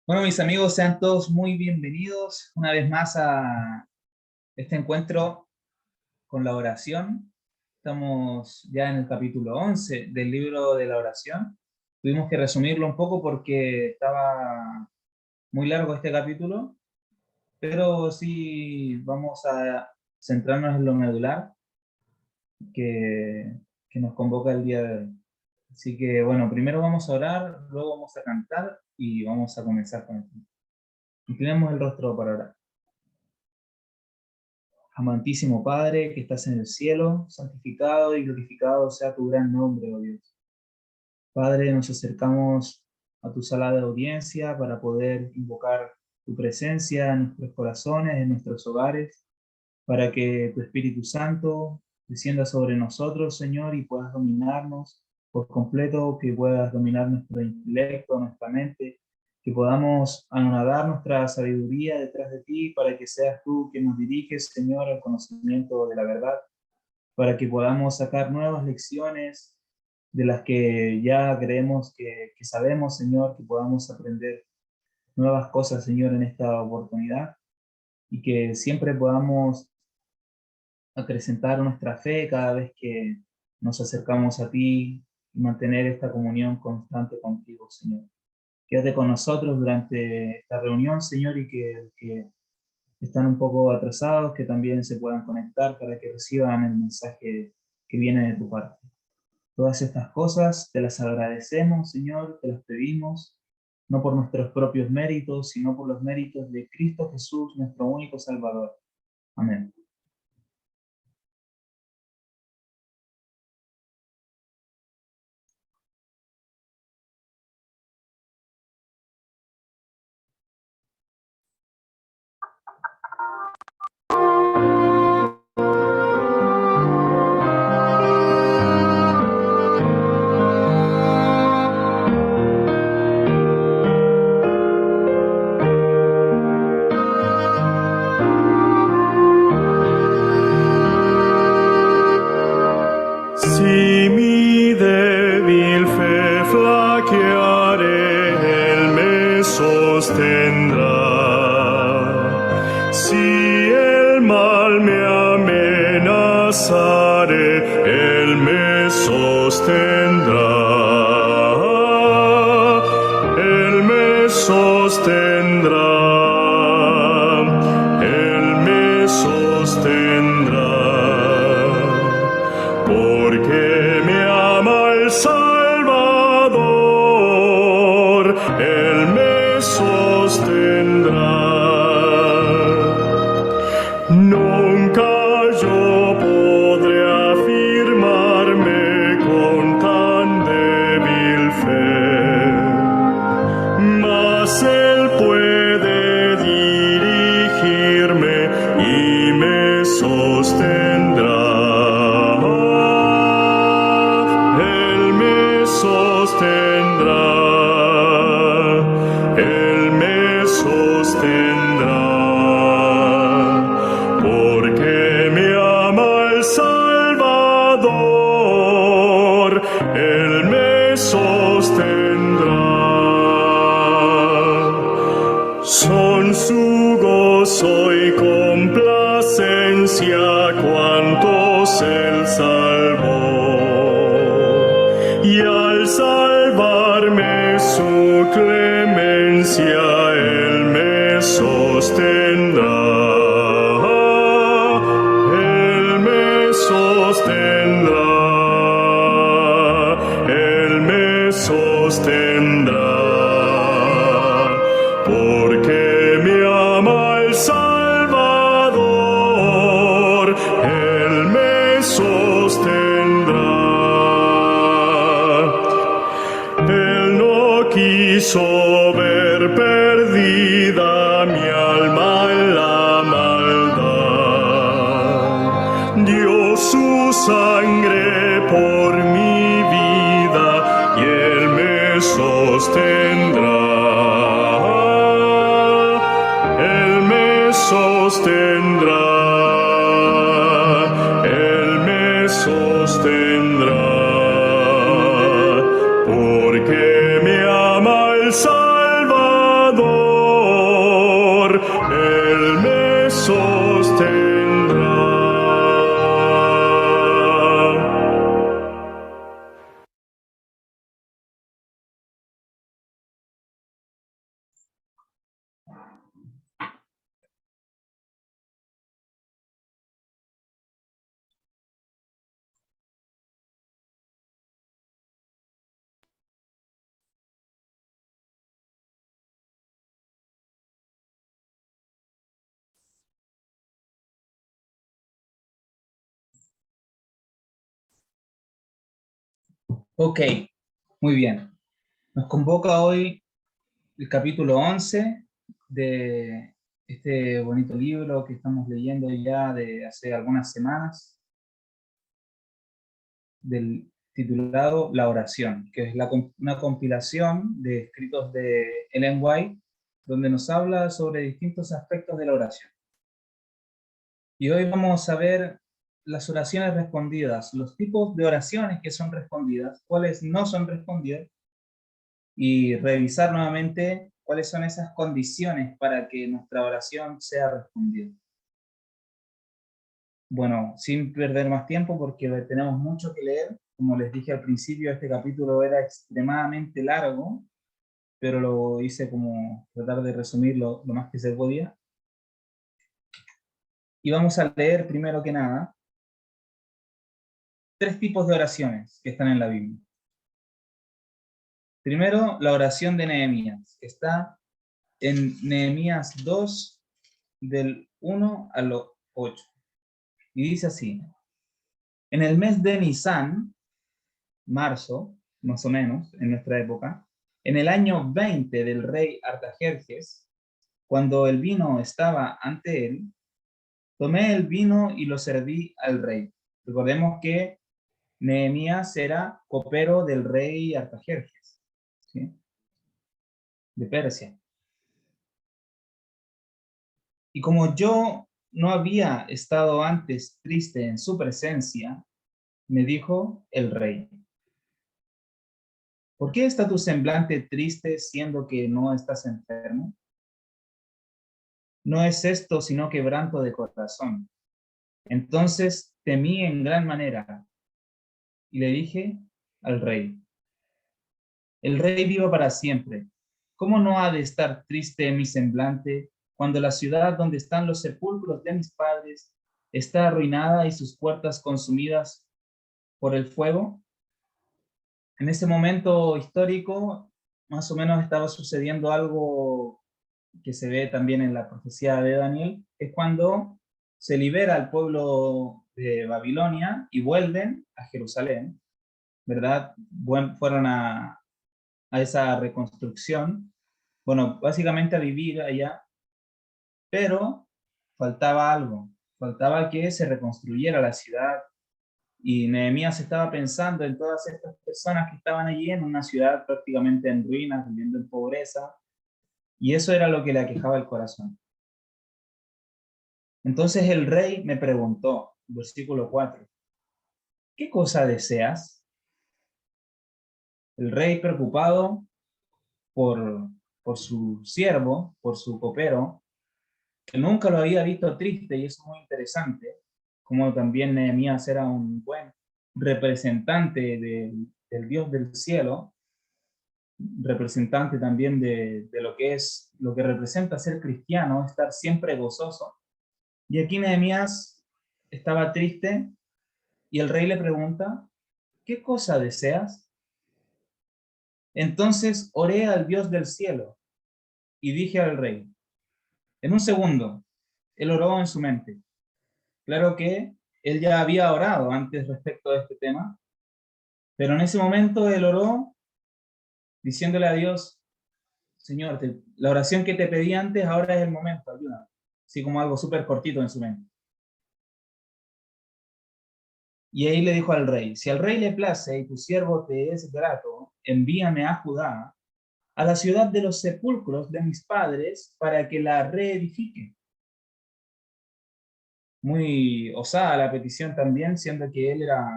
Bueno, mis amigos, sean todos muy bienvenidos una vez más a este encuentro con la oración. Estamos ya en el capítulo 11 del libro de la oración. Tuvimos que resumirlo un poco porque estaba muy largo este capítulo, pero sí vamos a centrarnos en lo medular que, que nos convoca el día de hoy. Así que bueno, primero vamos a orar, luego vamos a cantar y vamos a comenzar con esto. Inclinemos el rostro para orar. Amantísimo Padre, que estás en el cielo, santificado y glorificado sea tu gran nombre, oh Dios. Padre, nos acercamos a tu sala de audiencia para poder invocar tu presencia en nuestros corazones, en nuestros hogares, para que tu Espíritu Santo descienda sobre nosotros, Señor, y puedas dominarnos por completo, que puedas dominar nuestro intelecto, nuestra mente, que podamos anonadar nuestra sabiduría detrás de ti para que seas tú quien nos diriges, Señor, al conocimiento de la verdad, para que podamos sacar nuevas lecciones de las que ya creemos que sabemos, Señor, que podamos aprender nuevas cosas, Señor, en esta oportunidad y que siempre podamos acrecentar nuestra fe cada vez que nos acercamos a ti y mantener esta comunión constante contigo, Señor. Quédate con nosotros durante esta reunión, Señor, y que están un poco atrasados, que también se puedan conectar para que reciban el mensaje que viene de tu parte. Todas estas cosas te las agradecemos, Señor, te las pedimos, no por nuestros propios méritos, sino por los méritos de Cristo Jesús, nuestro único Salvador. Amén. Si mi débil fe flaqueare, Él me sostendrá. Si el mal me amenazare, Él me sostendrá. Él me sostendrá. Él me sostendrá. Porque me ama el Salvador, Él me sostendrá. Nunca yo podré afirmarme con tan débil fe, mas Él puede dirigirme y me sostendrá. Él me sostendrá, porque me ama el Salvador, Él me sostendrá. Son su gozo y complacencia cuantos Él salvó. Y al salvarme su clemencia, Él me sostendrá. Él me sostendrá. Él me sostendrá. Porque me ama el Salvador, Él me sostendrá. Él no quiso ver perdida mi alma en la maldad. Dio su sangre por mi vida y Él me sostendrá. Él me sostendrá. Él me sostendrá. Porque me ama el Salvador. sostendrá. Ok, muy bien. Nos convoca hoy el capítulo 11 de este bonito libro que estamos leyendo ya de hace algunas semanas, del titulado La oración, que es una compilación de escritos de Ellen White, donde nos habla sobre distintos aspectos de la oración. Y hoy vamos a ver las oraciones respondidas, los tipos de oraciones que son respondidas, cuáles no son respondidas, y revisar nuevamente cuáles son esas condiciones para que nuestra oración sea respondida. Bueno, sin perder más tiempo, porque tenemos mucho que leer. Como les dije al principio, este capítulo era extremadamente largo, pero lo hice como tratar de resumirlo lo más que se podía. Y vamos a leer primero que nada 3 tipos de oraciones que están en la Biblia. Primero, la oración de Nehemías, que está en Nehemías 2, del 1 al 8. Y dice así: en el mes de Nisan, marzo, más o menos, en nuestra época, en el año 20 del rey Artajerjes, cuando el vino estaba ante él, tomé el vino y lo serví al rey. Recordemos que Nehemías era copero del rey Artajerjes, ¿sí?, de Persia. Y como yo no había estado antes triste en su presencia, me dijo el rey: ¿por qué está tu semblante triste siendo que no estás enfermo? No es esto sino quebranto de corazón. Entonces temí en gran manera y le dije al rey: el rey viva para siempre. ¿Cómo no ha de estar triste mi semblante cuando la ciudad donde están los sepulcros de mis padres está arruinada y sus puertas consumidas por el fuego? En ese momento histórico, más o menos estaba sucediendo algo que se ve también en la profecía de Daniel, es cuando se libera al pueblo de Babilonia y vuelven a Jerusalén, ¿verdad? Fueron a esa reconstrucción, bueno, básicamente a vivir allá, pero faltaba algo, faltaba que se reconstruyera la ciudad. Y Nehemías estaba pensando en todas estas personas que estaban allí en una ciudad prácticamente en ruinas, viviendo en pobreza, y eso era lo que le aquejaba el corazón. Entonces el rey me preguntó, versículo 4, ¿qué cosa deseas? El rey, preocupado por, por su siervo, por su copero, que nunca lo había visto triste, y eso es muy interesante, como también Nehemías era un buen representante del Dios del cielo, representante también de lo que es, lo que representa ser cristiano, estar siempre gozoso. Y aquí Nehemías estaba triste y el rey le pregunta: ¿qué cosa deseas? Entonces oré al Dios del cielo y dije al rey. En un segundo, él oró en su mente. Claro que él ya había orado antes respecto a este tema, pero en ese momento él oró diciéndole a Dios: Señor, la oración que te pedí antes, ahora es el momento, ayúdame. Así como algo súper cortito en su mente. Y ahí le dijo al rey: si al rey le place y tu siervo te es grato, envíame a Judá, a la ciudad de los sepulcros de mis padres, para que la reedifique. Muy osada la petición también, siendo que él era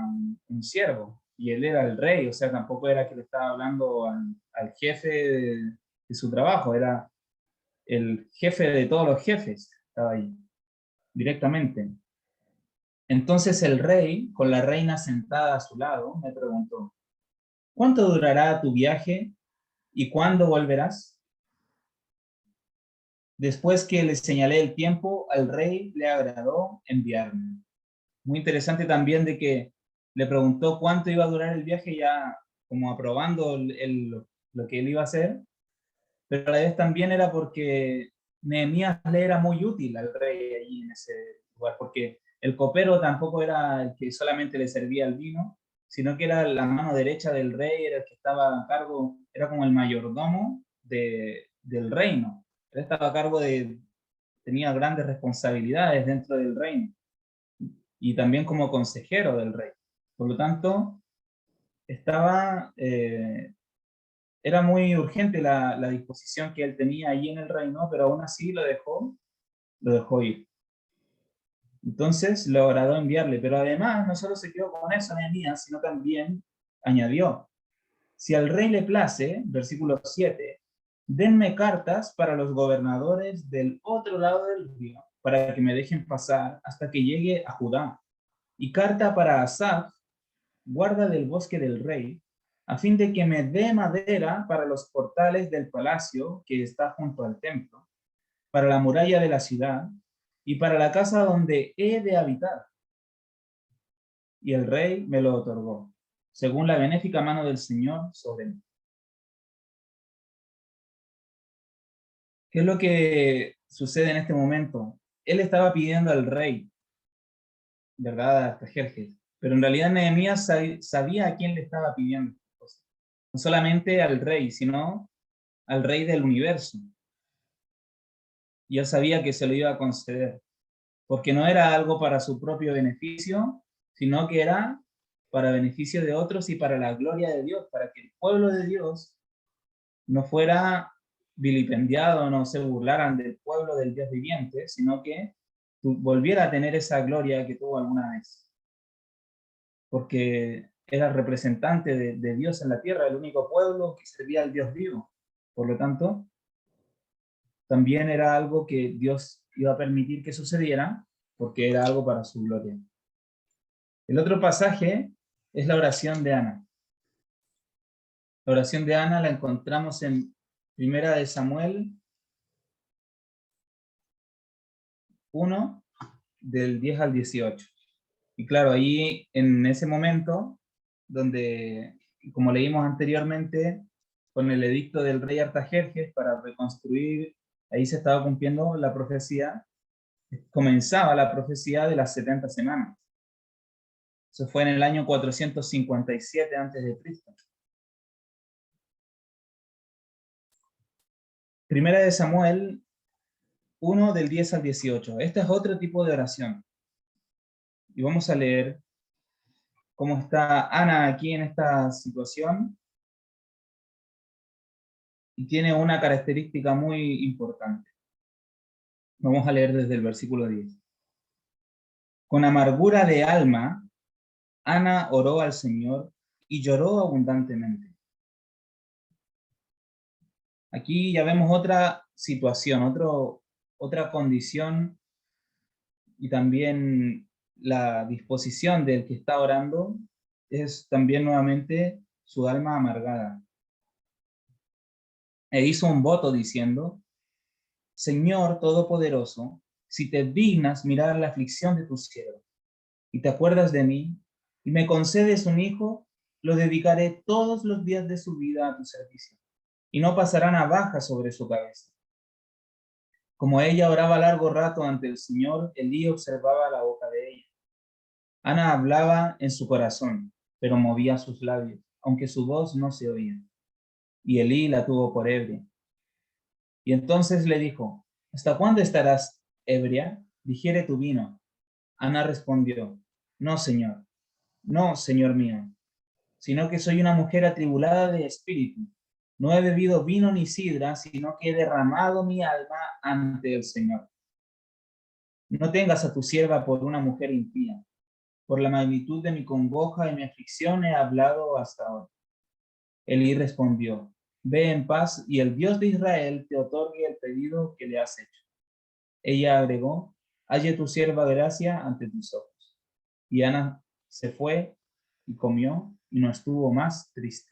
un siervo y él era el rey, o sea, tampoco era que le estaba hablando al jefe de su trabajo, era el jefe de todos los jefes, estaba ahí. directamente. Entonces el rey, con la reina sentada a su lado, me preguntó, ¿cuánto durará tu viaje y cuándo volverás? Después que le señalé el tiempo, al rey le agradó enviarme. Muy interesante también de que le preguntó cuánto iba a durar el viaje, ya como aprobando lo que él iba a hacer, pero a la vez también era porque Nehemías le era muy útil al rey allí en ese lugar, porque el copero tampoco era el que solamente le servía el vino, sino que era la mano derecha del rey, era el que estaba a cargo, era como el mayordomo del reino. Él estaba a cargo tenía grandes responsabilidades dentro del reino y también como consejero del rey. Por lo tanto, era muy urgente la disposición que él tenía allí en el reino, pero aún así lo dejó ir. Entonces lo agradó enviarle, pero además no solo se quedó con eso Nehemías, sino también añadió, si al rey le place, versículo 7, denme cartas para los gobernadores del otro lado del río, para que me dejen pasar hasta que llegue a Judá, y carta para Asaf, guarda del bosque del rey, a fin de que me dé madera para los portales del palacio que está junto al templo, para la muralla de la ciudad y para la casa donde he de habitar. Y el rey me lo otorgó, según la benéfica mano del Señor sobre mí. ¿Qué es lo que sucede en este momento? Él estaba pidiendo al rey, ¿verdad? Artajerjes, pero en realidad Nehemías sabía a quién le estaba pidiendo. No solamente al rey, sino al rey del universo. Y él sabía que se lo iba a conceder, porque no era algo para su propio beneficio, sino que era para beneficio de otros y para la gloria de Dios, para que el pueblo de Dios no fuera vilipendiado, no se burlaran del pueblo del Dios viviente, sino que volviera a tener esa gloria que tuvo alguna vez. Porque era representante de Dios en la tierra, el único pueblo que servía al Dios vivo. Por lo tanto, también era algo que Dios iba a permitir que sucediera, porque era algo para su gloria. El otro pasaje es la oración de Ana. La oración de Ana la encontramos en Primera de Samuel 1, del 10 al 18. Y claro, ahí en ese momento, donde, como leímos anteriormente, con el edicto del rey Artajerjes para reconstruir, ahí se estaba cumpliendo la profecía, comenzaba la profecía de las 70 semanas. Eso fue en el año 457 a.C. Primera de Samuel 1, del 10 al 18. Este es otro tipo de oración. Y vamos a leer cómo está Ana aquí en esta situación. Y tiene una característica muy importante. Vamos a leer desde el versículo 10. Con amargura de alma, Ana oró al Señor y lloró abundantemente. Aquí ya vemos otra situación, otra condición y también la disposición del que está orando es también nuevamente su alma amargada. E hizo un voto diciendo, Señor Todopoderoso, si te dignas mirar la aflicción de tu siervo y te acuerdas de mí y me concedes un hijo, lo dedicaré todos los días de su vida a tu servicio y no pasará navaja sobre su cabeza. Como ella oraba largo rato ante el Señor, Elí observaba la boca de ella. Ana hablaba en su corazón, pero movía sus labios, aunque su voz no se oía. Y Elí la tuvo por ebria. Y entonces le dijo, ¿hasta cuándo estarás ebria? Digiere tu vino. Ana respondió, no, señor mío, sino que soy una mujer atribulada de espíritu. No he bebido vino ni sidra, sino que he derramado mi alma ante el Señor. No tengas a tu sierva por una mujer impía. Por la magnitud de mi congoja y mi aflicción he hablado hasta ahora. Elí respondió, ve en paz y el Dios de Israel te otorgue el pedido que le has hecho. Ella agregó, halle tu sierva gracia ante tus ojos. Y Ana se fue y comió y no estuvo más triste.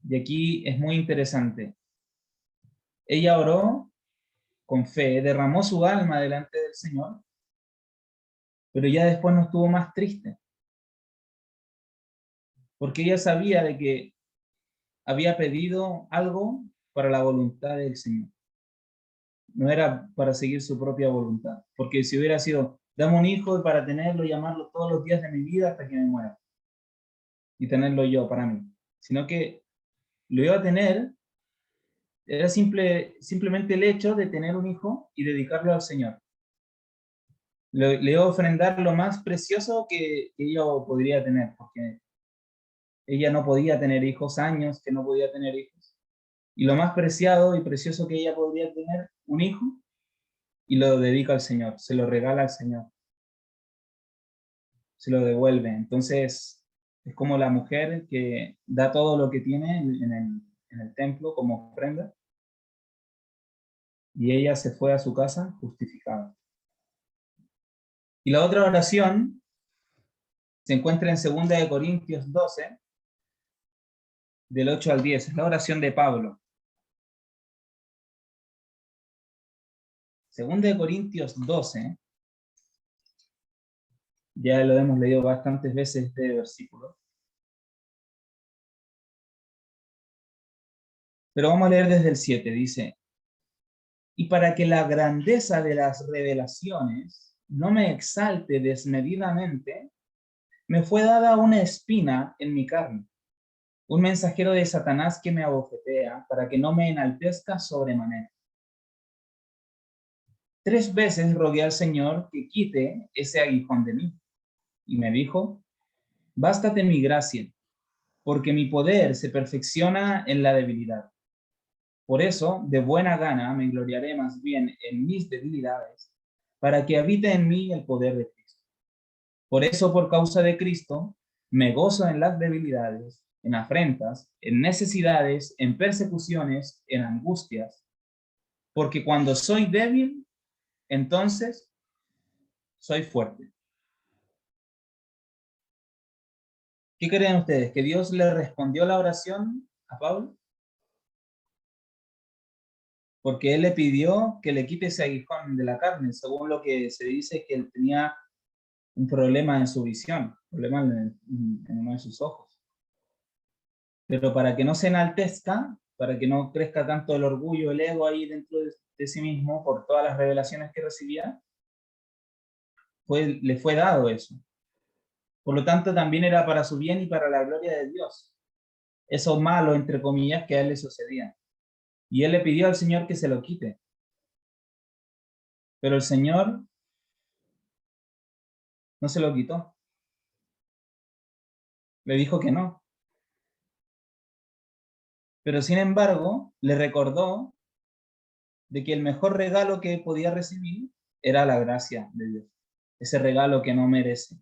Y aquí es muy interesante. Ella oró con fe, derramó su alma delante del Señor, pero ya después no estuvo más triste. Porque ella sabía de que había pedido algo para la voluntad del Señor. No era para seguir su propia voluntad. Porque si hubiera sido, dame un hijo para tenerlo y amarlo todos los días de mi vida hasta que me muera. Y tenerlo yo para mí. Sino que lo iba a tener, era simplemente el hecho de tener un hijo y dedicarlo al Señor. Le iba a ofrendar lo más precioso que ella podría tener, porque ella no podía tener hijos, años que no podía tener hijos. Y lo más preciado y precioso que ella podría tener, un hijo, y lo dedica al Señor, se lo regala al Señor, se lo devuelve. Entonces, es como la mujer que da todo lo que tiene en el templo como ofrenda, y ella se fue a su casa justificada. Y la otra oración se encuentra en 2 Corintios 12, del 8 al 10, es la oración de Pablo. 2 Corintios 12, ya lo hemos leído bastantes veces este versículo, pero vamos a leer desde el 7, dice: y para que la grandeza de las revelaciones no me exalte desmedidamente, me fue dada una espina en mi carne, un mensajero de Satanás que me abofetea para que no me enaltezca sobremanera. 3 veces rogué al Señor que quite ese aguijón de mí, y me dijo: bástate mi gracia, porque mi poder se perfecciona en la debilidad. Por eso, de buena gana, me gloriaré más bien en mis debilidades, para que habite en mí el poder de Cristo. Por eso, por causa de Cristo, me gozo en las debilidades, en afrentas, en necesidades, en persecuciones, en angustias, porque cuando soy débil, entonces soy fuerte. ¿Qué creen ustedes? ¿Que Dios le respondió la oración a Pablo? Porque él le pidió que le quite ese aguijón de la carne, según lo que se dice que él tenía un problema en su visión, un problema en uno de sus ojos. Pero para que no se enaltezca, para que no crezca tanto el orgullo, el ego ahí dentro de sí mismo por todas las revelaciones que recibía, le fue dado eso. Por lo tanto, también era para su bien y para la gloria de Dios. Eso malo, entre comillas, que a él le sucedía. Y él le pidió al Señor que se lo quite. Pero el Señor no se lo quitó. Le dijo que no. Pero sin embargo, le recordó de que el mejor regalo que podía recibir era la gracia de Dios. Ese regalo que no merece.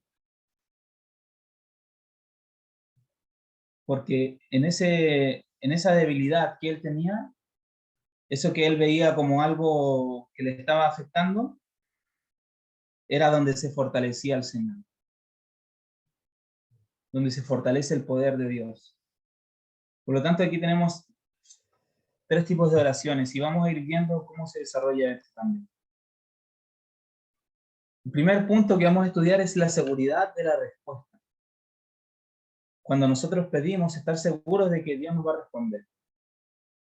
Porque en esa debilidad que él tenía, eso que él veía como algo que le estaba afectando, era donde se fortalecía el Señor. Donde se fortalece el poder de Dios. Por lo tanto, aquí tenemos 3 tipos de oraciones y vamos a ir viendo cómo se desarrolla esto también. El primer punto que vamos a estudiar es la seguridad de la respuesta. Cuando nosotros pedimos, estar seguros de que Dios nos va a responder.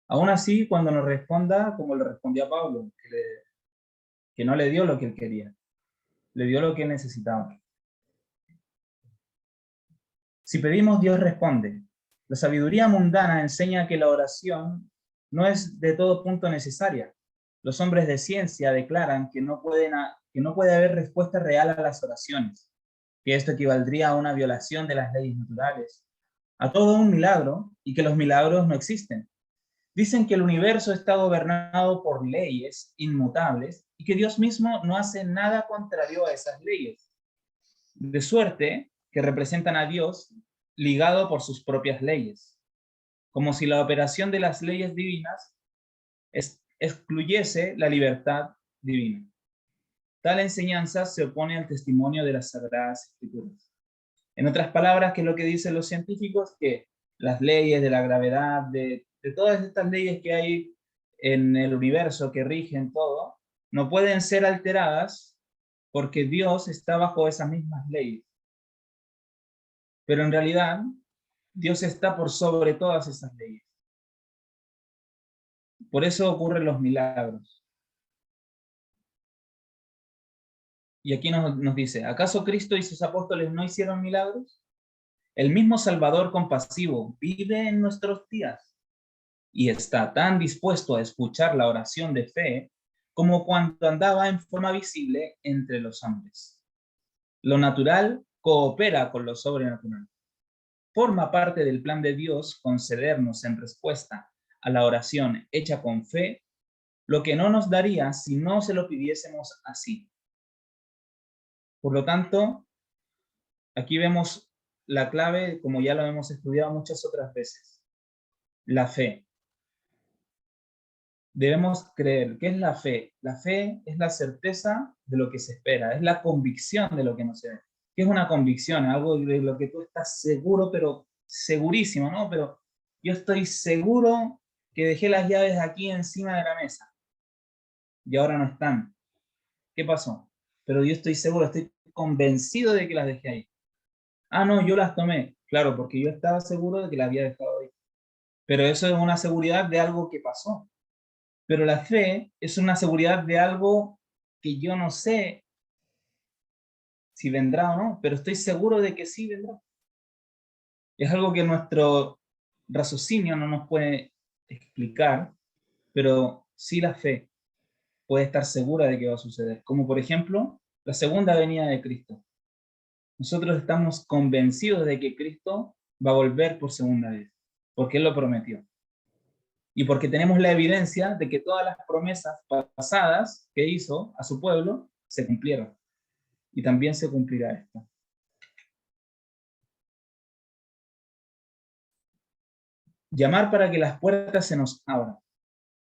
Aún así, cuando nos responda, como le respondió a Pablo, que no le dio lo que él quería, le dio lo que él necesitaba. Si pedimos, Dios responde. La sabiduría mundana enseña que la oración no es de todo punto necesaria. Los hombres de ciencia declaran que no puede haber respuesta real a las oraciones, que esto equivaldría a una violación de las leyes naturales, a todo un milagro, y que los milagros no existen. Dicen que el universo está gobernado por leyes inmutables y que Dios mismo no hace nada contrario a esas leyes, de suerte que representan a Dios ligado por sus propias leyes, como si la operación de las leyes divinas excluyese la libertad divino. Tal enseñanza se opone al testimonio de las Sagradas Escrituras. En otras palabras, ¿qué es lo que dicen los científicos? Que las leyes de la gravedad, de todas estas leyes que hay en el universo que rigen todo, no pueden ser alteradas porque Dios está bajo esas mismas leyes. Pero en realidad, Dios está por sobre todas esas leyes. Por eso ocurren los milagros. Y aquí nos dice, ¿acaso Cristo y sus apóstoles no hicieron milagros? El mismo Salvador compasivo vive en nuestros días y está tan dispuesto a escuchar la oración de fe como cuando andaba en forma visible entre los hombres. Lo natural coopera con lo sobrenatural. Forma parte del plan de Dios concedernos en respuesta a la oración hecha con fe lo que no nos daría si no se lo pidiésemos así. Por lo tanto, aquí vemos la clave, como ya lo hemos estudiado muchas otras veces, la fe. Debemos creer. ¿Qué es la fe? La fe es la certeza de lo que se espera, es la convicción de lo que no se ve. ¿Qué es una convicción? Algo de lo que tú estás seguro, pero segurísimo, ¿no? Pero yo estoy seguro que dejé las llaves aquí encima de la mesa y ahora no están. ¿Qué pasó? Pero yo estoy seguro, estoy convencido de que las dejé ahí. Ah, no, yo las tomé. Claro, porque yo estaba seguro de que las había dejado ahí. Pero eso es una seguridad de algo que pasó. Pero la fe es una seguridad de algo que yo no sé si vendrá o no, pero estoy seguro de que sí vendrá. Es algo que nuestro raciocinio no nos puede explicar, pero sí la fe puede estar segura de que va a suceder. Como por ejemplo, la segunda venida de Cristo. Nosotros estamos convencidos de que Cristo va a volver por segunda vez, porque Él lo prometió. Y porque tenemos la evidencia de que todas las promesas pasadas que hizo a su pueblo se cumplieron. Y también se cumplirá esta. Llamar para que las puertas se nos abran.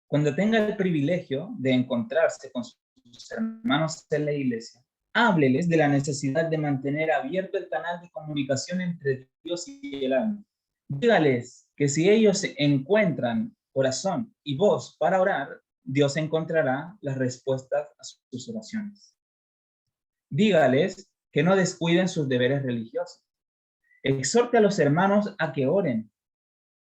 Cuando tenga el privilegio de encontrarse con sus hermanos en la iglesia, hábleles de la necesidad de mantener abierto el canal de comunicación entre Dios y el alma. Dígales que si ellos encuentran corazón y voz para orar, Dios encontrará las respuestas a sus oraciones. Dígales que no descuiden sus deberes religiosos. Exhorte a los hermanos a que oren.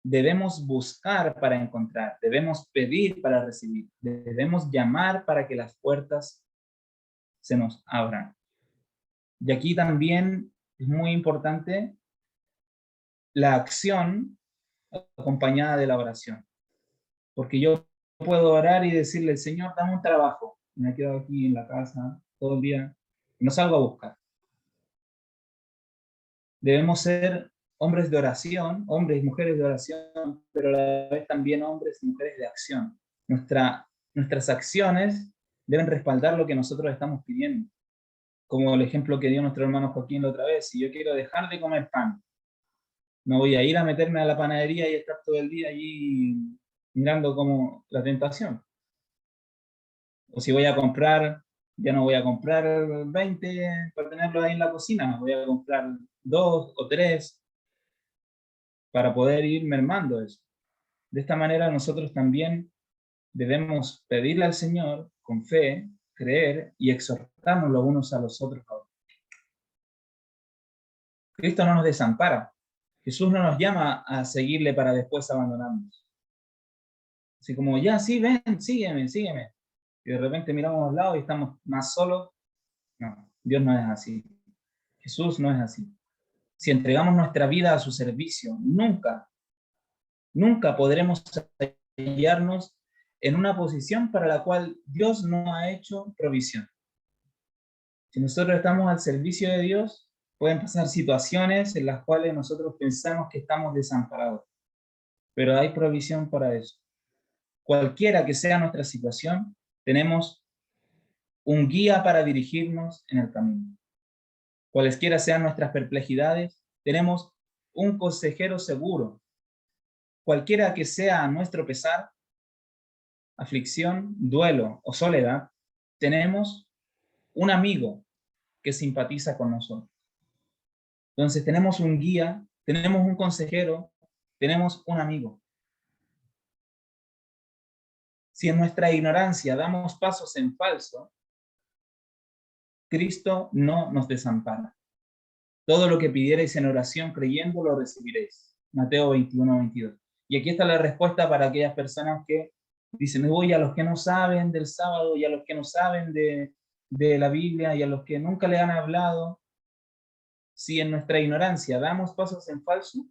Debemos buscar para encontrar, debemos pedir para recibir, debemos llamar para que las puertas se nos abran. Y aquí también es muy importante la acción acompañada de la oración. Porque yo puedo orar y decirle, Señor, dame un trabajo. Me quedo aquí en la casa todo el día y no salgo a buscar. Debemos ser hombres de oración, hombres y mujeres de oración, pero a la vez también hombres y mujeres de acción. Nuestras acciones deben respaldar lo que nosotros estamos pidiendo. Como el ejemplo que dio nuestro hermano Joaquín la otra vez, si yo quiero dejar de comer pan, no voy a ir a meterme a la panadería y estar todo el día allí mirando como la tentación. O si voy a comprar, ya no voy a comprar 20 para tenerlo ahí en la cocina, voy a comprar 2 o 3 para poder ir mermando eso. De esta manera nosotros también debemos pedirle al Señor con fe, creer y exhortarnos los unos a los otros. Cristo no nos desampara. Jesús no nos llama a seguirle para después abandonarnos. Así como, ya, sí, ven, sígueme, sígueme. Y de repente miramos a los lados y estamos más solos. No, Dios no es así. Jesús no es así. Si entregamos nuestra vida a su servicio, nunca podremos hallarnos en una posición para la cual Dios no ha hecho provisión. Si nosotros estamos al servicio de Dios, pueden pasar situaciones en las cuales nosotros pensamos que estamos desamparados, pero hay provisión para eso. Cualquiera que sea nuestra situación, tenemos un guía para dirigirnos en el camino. Cualesquiera sean nuestras perplejidades, tenemos un consejero seguro. Cualquiera que sea nuestro pesar, aflicción, duelo o soledad, tenemos un amigo que simpatiza con nosotros. Entonces tenemos un guía, tenemos un consejero, tenemos un amigo. Si en nuestra ignorancia damos pasos en falso, Cristo no nos desampara. Todo lo que pidierais en oración creyendo lo recibiréis. Mateo 21, 22. Y aquí está la respuesta para aquellas personas que dicen, voy a los que no saben del sábado y a los que no saben de la Biblia y a los que nunca le han hablado. Si en nuestra ignorancia damos pasos en falso,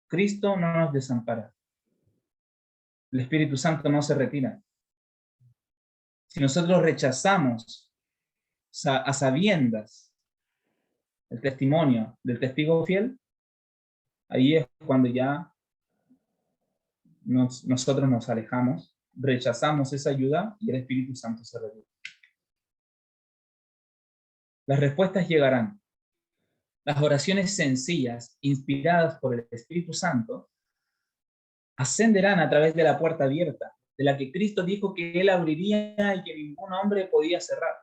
Cristo no nos desampara. El Espíritu Santo no se retira. Si nosotros rechazamos a sabiendas el testimonio del testigo fiel, ahí es cuando ya nosotros nos alejamos, rechazamos esa ayuda y el Espíritu Santo se retira. Las respuestas llegarán. Las oraciones sencillas, inspiradas por el Espíritu Santo, ascenderán a través de la puerta abierta, de la que Cristo dijo que Él abriría y que ningún hombre podía cerrar.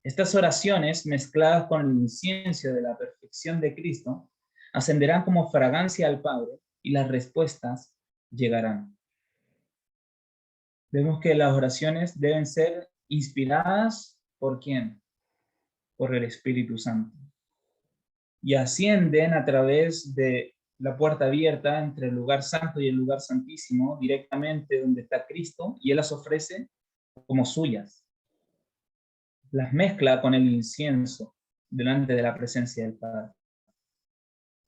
Estas oraciones, mezcladas con el incienso de la perfección de Cristo, ascenderán como fragancia al Padre y las respuestas llegarán. Vemos que las oraciones deben ser inspiradas ¿por quién? Por el Espíritu Santo. Y ascienden a través de la puerta abierta entre el lugar santo y el lugar santísimo, directamente donde está Cristo, y Él las ofrece como suyas. Las mezcla con el incienso delante de la presencia del Padre.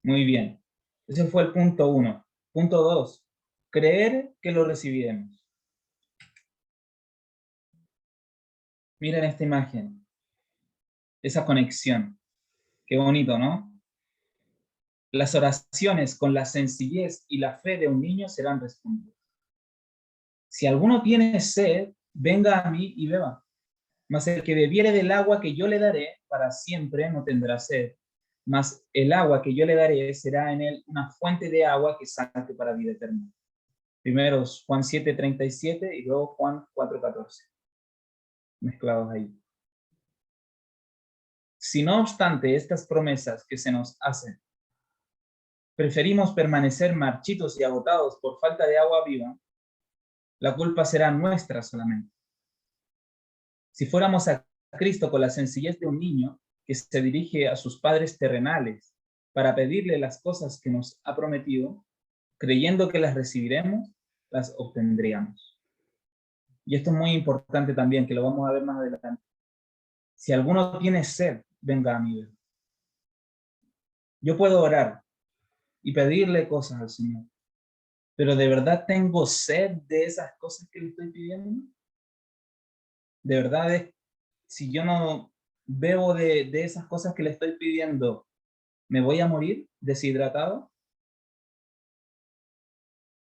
Muy bien. Ese fue el punto 1. Punto 2. Creer que lo recibiremos. Miren esta imagen. Esa conexión. Qué bonito, ¿no? Las oraciones con la sencillez y la fe de un niño serán respondidas. Si alguno tiene sed, venga a mí y beba. Mas el que bebiere del agua que yo le daré, para siempre no tendrá sed. Mas el agua que yo le daré será en él una fuente de agua que salte para vida eterna. Primero Juan 7:37 y luego Juan 4:14. Mezclados ahí. Si no obstante estas promesas que se nos hacen, preferimos permanecer marchitos y agotados por falta de agua viva, la culpa será nuestra solamente. Si fuéramos a Cristo con la sencillez de un niño que se dirige a sus padres terrenales para pedirle las cosas que nos ha prometido, creyendo que las recibiremos, las obtendríamos. Y esto es muy importante también, que lo vamos a ver más adelante. Si alguno tiene sed, venga a mí. Yo puedo orar y pedirle cosas al Señor, pero ¿de verdad tengo sed de esas cosas que le estoy pidiendo? De verdad, si yo no bebo de esas cosas que le estoy pidiendo, ¿me voy a morir deshidratado?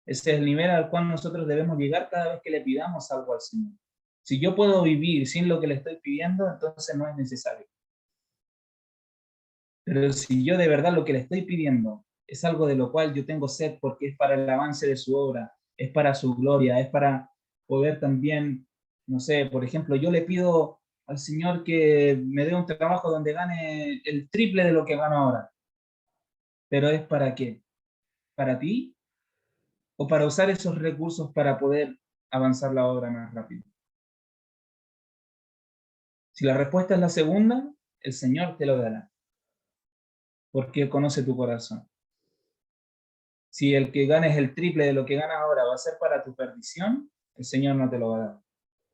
Ese es el nivel al cual nosotros debemos llegar cada vez que le pidamos algo al Señor. Si yo puedo vivir sin lo que le estoy pidiendo, entonces no es necesario. Pero si yo de verdad lo que le estoy pidiendo es algo de lo cual yo tengo sed porque es para el avance de su obra, es para su gloria, es para poder también, no sé, por ejemplo, yo le pido al Señor que me dé un trabajo donde gane el triple de lo que gano ahora. ¿Pero es para qué? ¿Para ti? ¿O para usar esos recursos para poder avanzar la obra más rápido? Si la respuesta es la segunda, el Señor te lo dará, porque conoce tu corazón. Si el que ganes el triple de lo que ganas ahora va a ser para tu perdición, el Señor no te lo va a dar.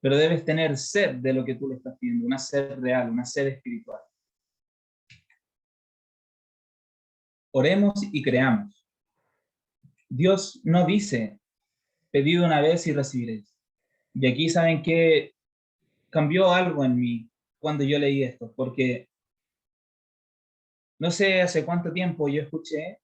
Pero debes tener sed de lo que tú le estás pidiendo, una sed real, una sed espiritual. Oremos y creamos. Dios no dice, pedid una vez y recibiréis. Y aquí saben que cambió algo en mí cuando yo leí esto, porque no sé hace cuánto tiempo yo escuché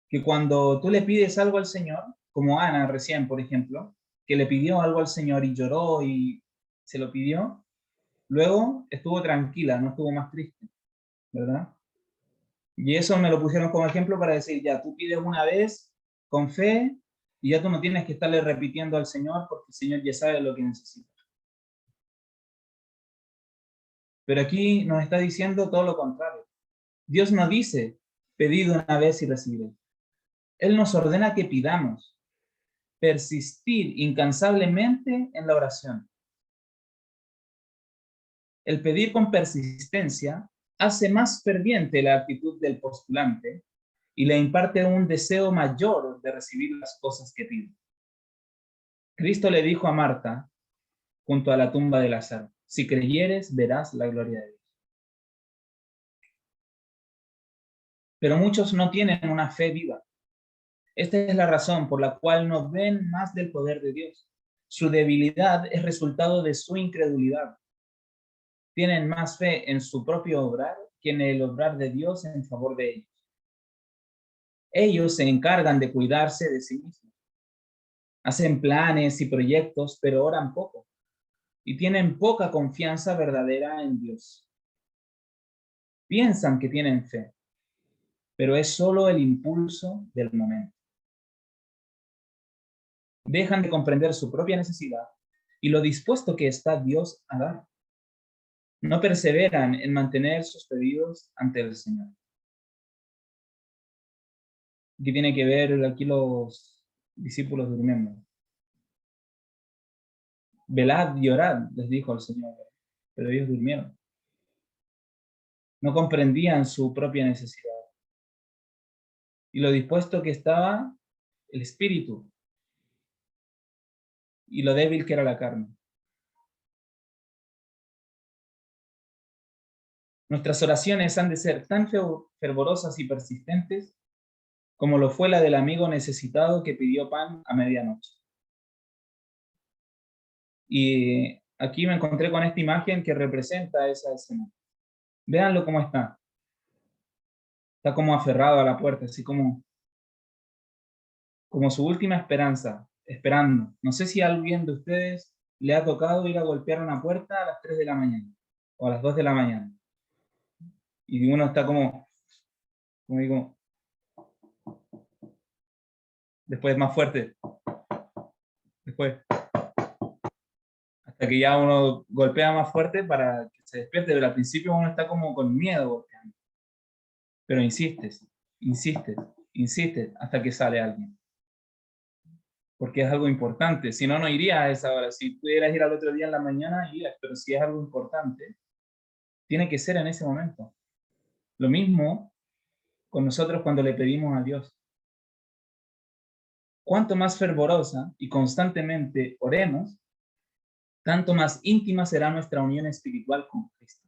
que cuando tú le pides algo al Señor, como Ana recién, por ejemplo, que le pidió algo al Señor y lloró y se lo pidió, luego estuvo tranquila, no estuvo más triste, ¿verdad? Y eso me lo pusieron como ejemplo para decir, ya, tú pides una vez con fe y ya tú no tienes que estarle repitiendo al Señor porque el Señor ya sabe lo que necesita. Pero aquí nos está diciendo todo lo contrario. Dios no dice, pedid una vez y recibiréis. Él nos ordena que pidamos, persistir incansablemente en la oración. El pedir con persistencia hace más ferviente la actitud del postulante y le imparte un deseo mayor de recibir las cosas que pide. Cristo le dijo a Marta, junto a la tumba de Lázaro, si creyeres, verás la gloria de Dios. Pero muchos no tienen una fe viva. Esta es la razón por la cual no ven más del poder de Dios. Su debilidad es resultado de su incredulidad. Tienen más fe en su propio obrar que en el obrar de Dios en favor de ellos. Ellos se encargan de cuidarse de sí mismos. Hacen planes y proyectos, pero oran poco. Y tienen poca confianza verdadera en Dios. Piensan que tienen fe, pero es solo el impulso del momento. Dejan de comprender su propia necesidad y lo dispuesto que está Dios a dar. No perseveran en mantener sus pedidos ante el Señor. ¿Qué tiene que ver aquí los discípulos durmiendo? Velad y orad, les dijo el Señor, pero ellos durmieron. No comprendían su propia necesidad y lo dispuesto que estaba el espíritu y lo débil que era la carne. Nuestras oraciones han de ser tan fervorosas y persistentes como lo fue la del amigo necesitado que pidió pan a medianoche. Y aquí me encontré con esta imagen que representa esa escena. Véanlo cómo está. Está como aferrado a la puerta, así como su última esperanza, esperando. No sé si a alguien de ustedes le ha tocado ir a golpear una puerta a las 3 de la mañana o a las 2 de la mañana. Y uno está como digo, después más fuerte, después, hasta que ya uno golpea más fuerte para que se despierte, pero al principio uno está como con miedo golpeando. Pero insistes, insistes, insistes hasta que sale alguien. Porque es algo importante, si no, no irías a esa hora. Si pudieras ir al otro día en la mañana, irías, pero si es algo importante, tiene que ser en ese momento. Lo mismo con nosotros cuando le pedimos a Dios. Cuanto más fervorosa y constantemente oremos, tanto más íntima será nuestra unión espiritual con Cristo.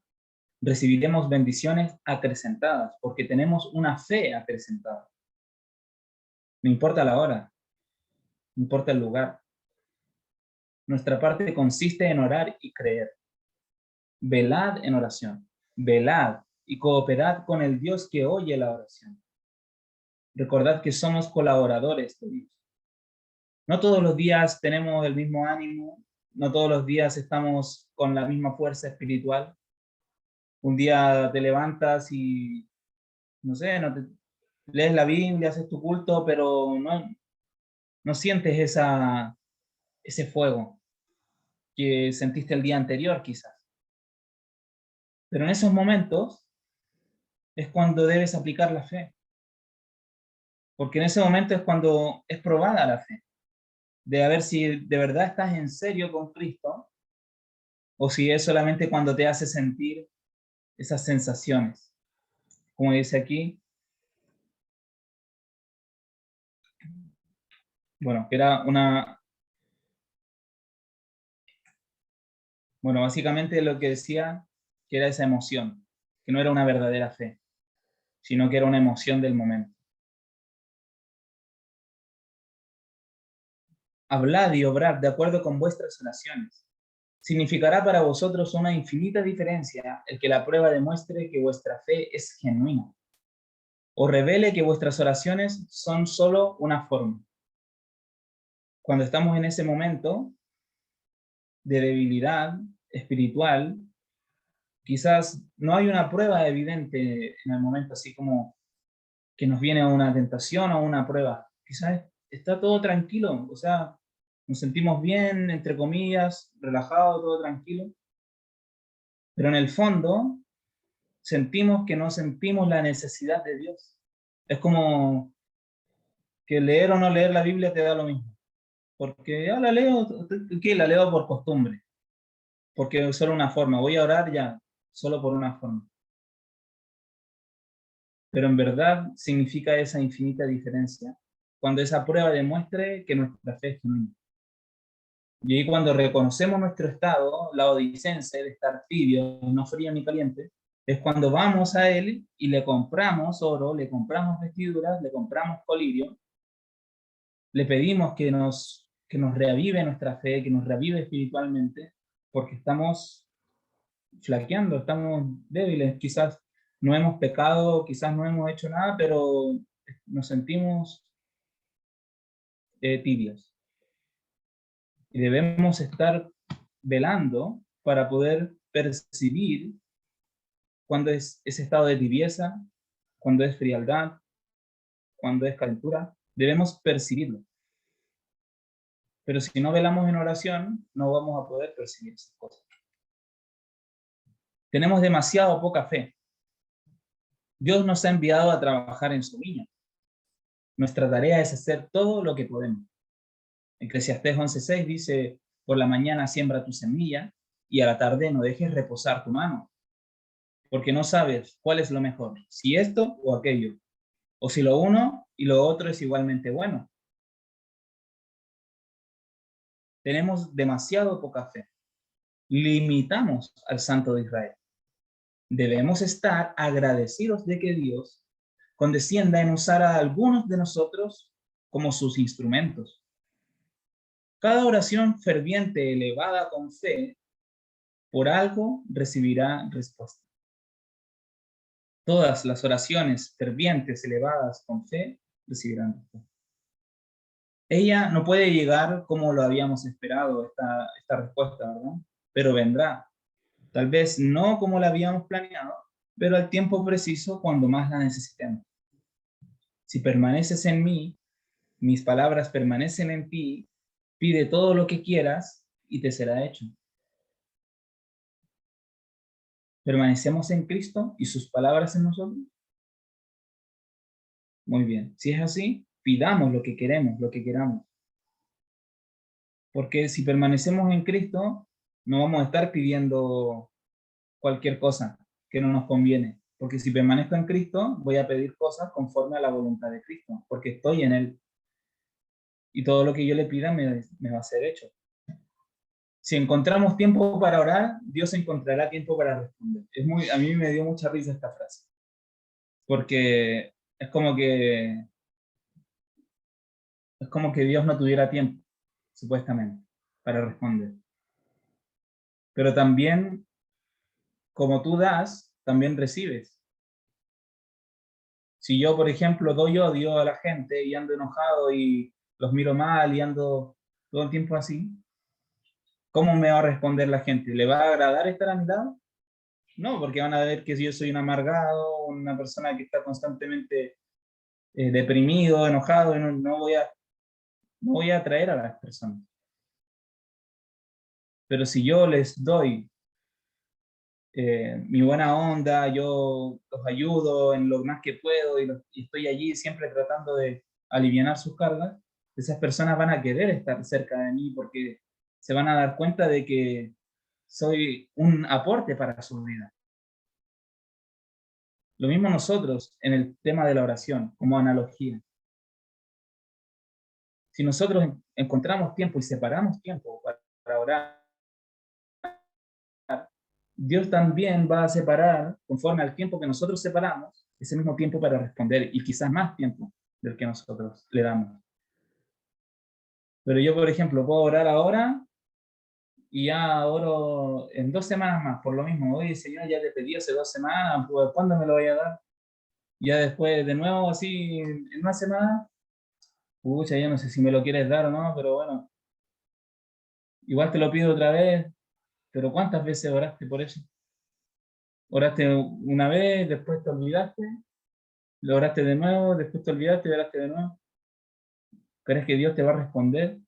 Recibiremos bendiciones acrecentadas porque tenemos una fe acrecentada. No importa la hora, no importa el lugar. Nuestra parte consiste en orar y creer. Velad en oración, velad y cooperad con el Dios que oye la oración. Recordad que somos colaboradores de Dios. No todos los días tenemos el mismo ánimo, no todos los días estamos con la misma fuerza espiritual. Un día te levantas y, no sé, lees la Biblia, haces tu culto, pero no sientes ese fuego que sentiste el día anterior quizás. Pero en esos momentos es cuando debes aplicar la fe. Porque en ese momento es cuando es probada la fe. De a ver si de verdad estás en serio con Cristo o si es solamente cuando te hace sentir esas sensaciones. Como dice aquí, bueno, que era básicamente lo que decía que era esa emoción, que no era una verdadera fe, sino que era una emoción del momento. Hablad y obrad de acuerdo con vuestras oraciones. Significará para vosotros una infinita diferencia el que la prueba demuestre que vuestra fe es genuina, o revele que vuestras oraciones son solo una forma. Cuando estamos en ese momento de debilidad espiritual, quizás no hay una prueba evidente en el momento, así como que nos viene una tentación o una prueba. Quizás está todo tranquilo, o sea, nos sentimos bien, entre comillas, relajado, todo tranquilo. Pero en el fondo sentimos que no sentimos la necesidad de Dios. Es como que leer o no leer la Biblia te da lo mismo. Porque ya la leo, ¿qué? La leo por costumbre. Porque es solo una forma. Voy a orar ya, solo por una forma. Pero en verdad significa esa infinita diferencia cuando esa prueba demuestre que nuestra fe es genuina. Y ahí cuando reconocemos nuestro estado, la odicense de estar tibio, no frío ni caliente, es cuando vamos a Él y le compramos oro, le compramos vestiduras, le compramos colirio, le pedimos que nos reavive nuestra fe, que nos reavive espiritualmente, porque estamos flaqueando, estamos débiles, quizás no hemos pecado, quizás no hemos hecho nada, pero nos sentimos tibios. Y debemos estar velando para poder percibir cuando es ese estado de tibieza, cuando es frialdad, cuando es calentura. Debemos percibirlo. Pero si no velamos en oración, no vamos a poder percibir esas cosas. Tenemos demasiado poca fe. Dios nos ha enviado a trabajar en su viña. Nuestra tarea es hacer todo lo que podemos. Eclesiastés 11:6 dice, por la mañana siembra tu semilla y a la tarde no dejes reposar tu mano, porque no sabes cuál es lo mejor, si esto o aquello, o si lo uno y lo otro es igualmente bueno. Tenemos demasiado poca fe. Limitamos al Santo de Israel. Debemos estar agradecidos de que Dios condescienda en usar a algunos de nosotros como sus instrumentos. Cada oración ferviente elevada con fe, por algo recibirá respuesta. Todas las oraciones fervientes elevadas con fe recibirán respuesta. Ella no puede llegar como lo habíamos esperado, esta respuesta, ¿verdad? Pero vendrá. Tal vez no como la habíamos planeado, pero al tiempo preciso cuando más la necesitemos. Si permaneces en mí, mis palabras permanecen en ti, pide todo lo que quieras y te será hecho. ¿Permanecemos en Cristo y sus palabras en nosotros? Muy bien. Si es así, pidamos lo que queremos, lo que queramos. Porque si permanecemos en Cristo, no vamos a estar pidiendo cualquier cosa que no nos conviene. Porque si permanezco en Cristo, voy a pedir cosas conforme a la voluntad de Cristo, porque estoy en Él. Y todo lo que yo le pida me va a ser hecho. Si encontramos tiempo para orar, Dios encontrará tiempo para responder. A mí me dio mucha risa esta frase, porque es como que Dios no tuviera tiempo, supuestamente, para responder. Pero también, como tú das, también recibes. Si yo, por ejemplo, doy odio a la gente y ando enojado y los miro mal y ando todo el tiempo así, ¿cómo me va a responder la gente? ¿Le va a agradar estar a mi lado? No, porque van a ver que yo soy un amargado, una persona que está constantemente deprimido, enojado, y no voy a atraer a las personas. Pero si yo les doy mi buena onda, yo los ayudo en lo más que puedo y estoy allí siempre tratando de alivianar sus cargas, esas personas van a querer estar cerca de mí porque se van a dar cuenta de que soy un aporte para su vida. Lo mismo nosotros en el tema de la oración, como analogía. Si nosotros encontramos tiempo y separamos tiempo para orar, Dios también va a separar, conforme al tiempo que nosotros separamos, ese mismo tiempo para responder y quizás más tiempo del que nosotros le damos. Pero yo, por ejemplo, puedo orar ahora y ya oro en 2 semanas más, por lo mismo. Oye, Señor, ya te pedí hace 2 semanas, pues, ¿cuándo me lo voy a dar? Y ya después, de nuevo, así, en 1 semana, pucha, yo no sé si me lo quieres dar o no, pero bueno, igual te lo pido otra vez. Pero ¿cuántas veces oraste por eso? Oraste una vez, después te olvidaste, lo oraste de nuevo, después te olvidaste y oraste de nuevo. ¿Crees que Dios te va a responder?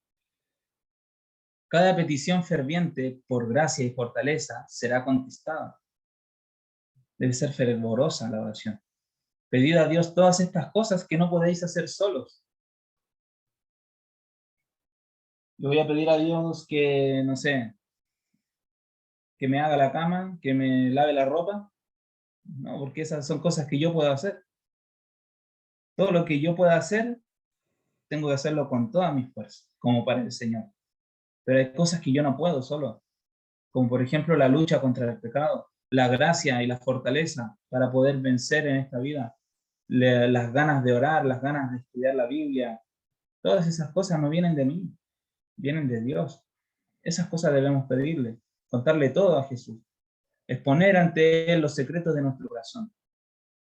Cada petición ferviente por gracia y fortaleza será contestada. Debe ser fervorosa la oración. Pedid a Dios todas estas cosas que no podéis hacer solos. Le voy a pedir a Dios que, no sé, que me haga la cama, que me lave la ropa. No, porque esas son cosas que yo puedo hacer. Todo lo que yo pueda hacer, tengo que hacerlo con todas mis fuerzas, como para el Señor. Pero hay cosas que yo no puedo solo, como por ejemplo la lucha contra el pecado, la gracia y la fortaleza para poder vencer en esta vida, las ganas de orar, las ganas de estudiar la Biblia. Todas esas cosas no vienen de mí, vienen de Dios. Esas cosas debemos pedirle, contarle todo a Jesús, exponer ante Él los secretos de nuestro corazón,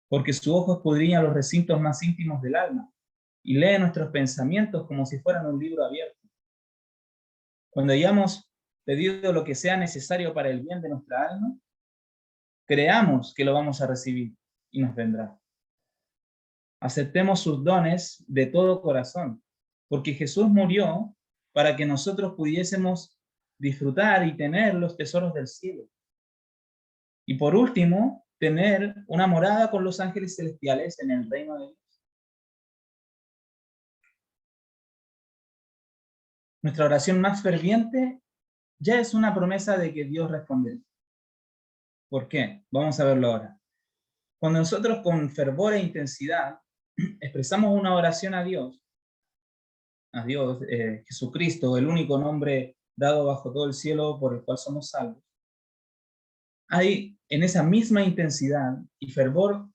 porque su ojo escudriña los recintos más íntimos del alma y lee nuestros pensamientos como si fueran un libro abierto. Cuando hayamos pedido lo que sea necesario para el bien de nuestra alma, creamos que lo vamos a recibir y nos vendrá. Aceptemos sus dones de todo corazón, porque Jesús murió para que nosotros pudiésemos disfrutar y tener los tesoros del cielo. Y por último, tener una morada con los ángeles celestiales en el reino de Dios. Nuestra oración más ferviente ya es una promesa de que Dios responderá. ¿Por qué? Vamos a verlo ahora. Cuando nosotros con fervor e intensidad expresamos una oración a Dios, Jesucristo, el único nombre dado bajo todo el cielo por el cual somos salvos, hay en esa misma intensidad y fervor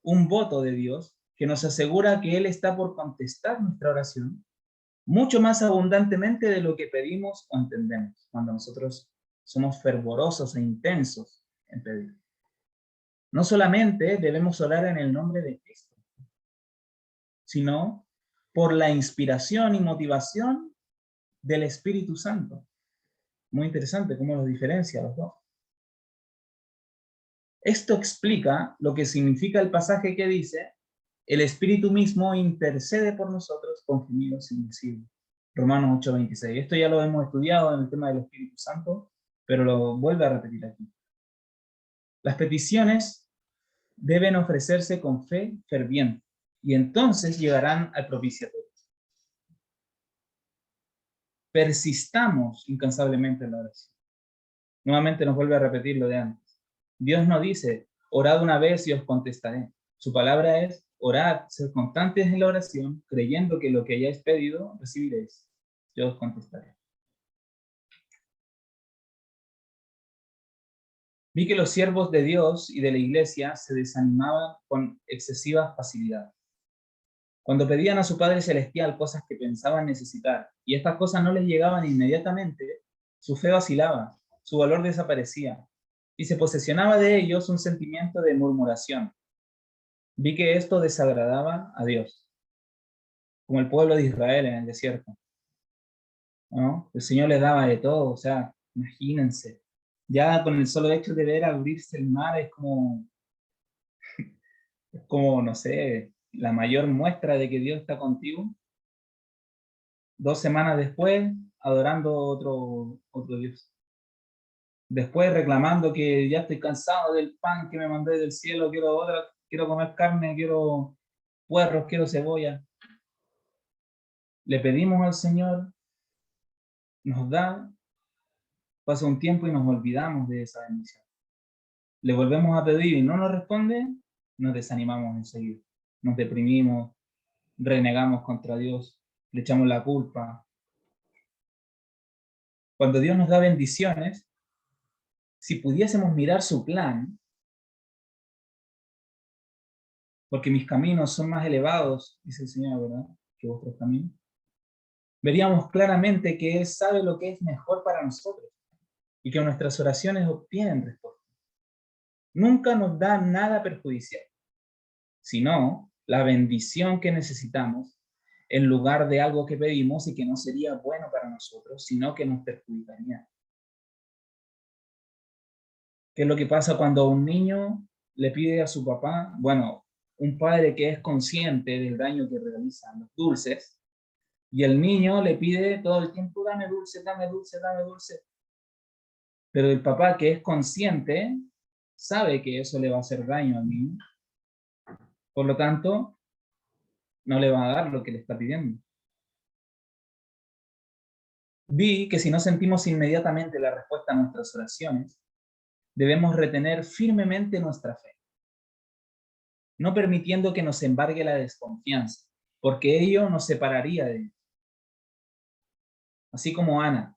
un voto de Dios que nos asegura que Él está por contestar nuestra oración mucho más abundantemente de lo que pedimos o entendemos, cuando nosotros somos fervorosos e intensos en pedir. No solamente debemos orar en el nombre de Cristo, sino por la inspiración y motivación del Espíritu Santo. Muy interesante cómo los diferencia los dos. Esto explica lo que significa el pasaje que dice: el Espíritu mismo intercede por nosotros con gemidos indecibles. Romanos 8:26. Esto ya lo hemos estudiado en el tema del Espíritu Santo, pero lo vuelve a repetir aquí. Las peticiones deben ofrecerse con fe ferviente, y entonces llegarán al propiciatorio. Persistamos incansablemente en la oración. Nuevamente nos vuelve a repetir lo de antes. Dios no dice, orad una vez y os contestaré. Su palabra es, orad, sed constantes en la oración, creyendo que lo que hayáis pedido, recibiréis. Yo os contestaré. Vi que los siervos de Dios y de la iglesia se desanimaban con excesiva facilidad. Cuando pedían a su Padre Celestial cosas que pensaban necesitar, y estas cosas no les llegaban inmediatamente, su fe vacilaba, su valor desaparecía, y se posesionaba de ellos un sentimiento de murmuración. Vi que esto desagradaba a Dios, como el pueblo de Israel en el desierto, ¿no? El Señor les daba de todo, o sea, imagínense. Ya con el solo hecho de ver abrirse el mar es como, no sé, la mayor muestra de que Dios está contigo. 2 semanas después, adorando otro Dios. Después reclamando que ya estoy cansado del pan que me mandé del cielo, quiero comer carne, quiero puerros, quiero cebolla. Le pedimos al Señor, nos da, pasa un tiempo y nos olvidamos de esa bendición. Le volvemos a pedir y no nos responde, nos desanimamos enseguida. Nos deprimimos, renegamos contra Dios, le echamos la culpa. Cuando Dios nos da bendiciones, si pudiésemos mirar su plan, porque mis caminos son más elevados, dice el Señor, ¿verdad?, que vuestros caminos, veríamos claramente que Él sabe lo que es mejor para nosotros y que nuestras oraciones obtienen respuesta. Nunca nos da nada perjudicial, sino la bendición que necesitamos en lugar de algo que pedimos y que no sería bueno para nosotros, sino que nos perjudicaría. ¿Qué es lo que pasa cuando un niño le pide a su papá? Bueno, un padre que es consciente del daño que realizan los dulces, Y el niño le pide todo el tiempo, dame dulce, dame dulce, dame dulce. Pero el papá, que es consciente, sabe que eso le va a hacer daño al niño. Por lo tanto, no le va a dar lo que le está pidiendo. Vi que si no sentimos inmediatamente la respuesta a nuestras oraciones, debemos retener firmemente nuestra fe, no permitiendo que nos embargue la desconfianza, porque ello nos separaría de Dios. Así como Ana.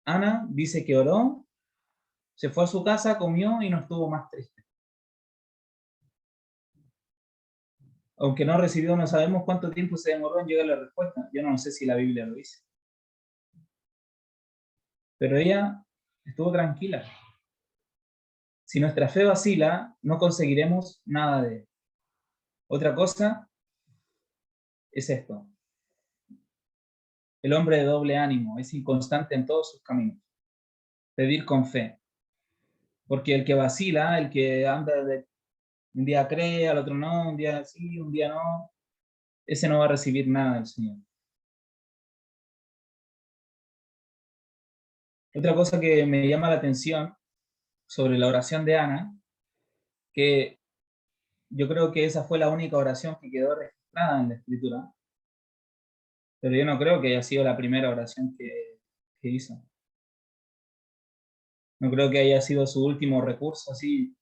Ana dice que oró, se fue a su casa, comió y no estuvo más triste. Aunque no recibió, no sabemos cuánto tiempo se demoró en llegar la respuesta. Yo no sé si la Biblia lo dice. Pero ella estuvo tranquila. Si nuestra fe vacila, no conseguiremos nada de él. Otra cosa es esto. El hombre de doble ánimo es inconstante en todos sus caminos. Pedir con fe. Porque el que vacila, el que anda de un día cree, al otro no, un día sí, un día no, ese no va a recibir nada del Señor. Otra cosa que me llama la atención sobre la oración de Ana, que yo creo que esa fue la única oración que quedó registrada en la Escritura, pero yo no creo que haya sido la primera oración que hizo. No creo que haya sido su último recurso, así.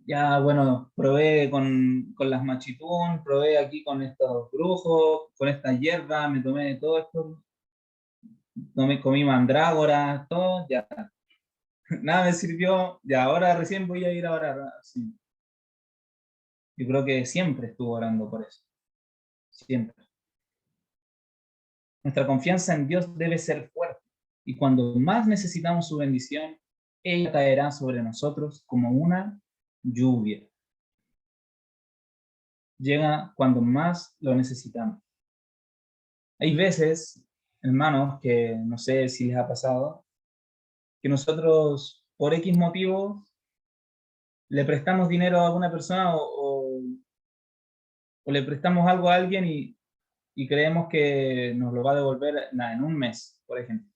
Ya, bueno, probé con las machitún, probé aquí con estos brujos, con esta hierba, me tomé de todo esto, no me comí mandrágora, todo, ya. Nada me sirvió, ya ahora recién voy a ir a orar. Sí. Yo creo que siempre estuvo orando por eso, siempre. Nuestra confianza en Dios debe ser fuerte, y cuando más necesitamos su bendición, ella caerá sobre nosotros como una lluvia. Llega cuando más lo necesitamos. Hay veces, hermanos, que no sé si les ha pasado, que nosotros, por X motivos, le prestamos dinero a alguna persona o le prestamos algo a alguien y creemos que nos lo va a devolver en un mes, por ejemplo.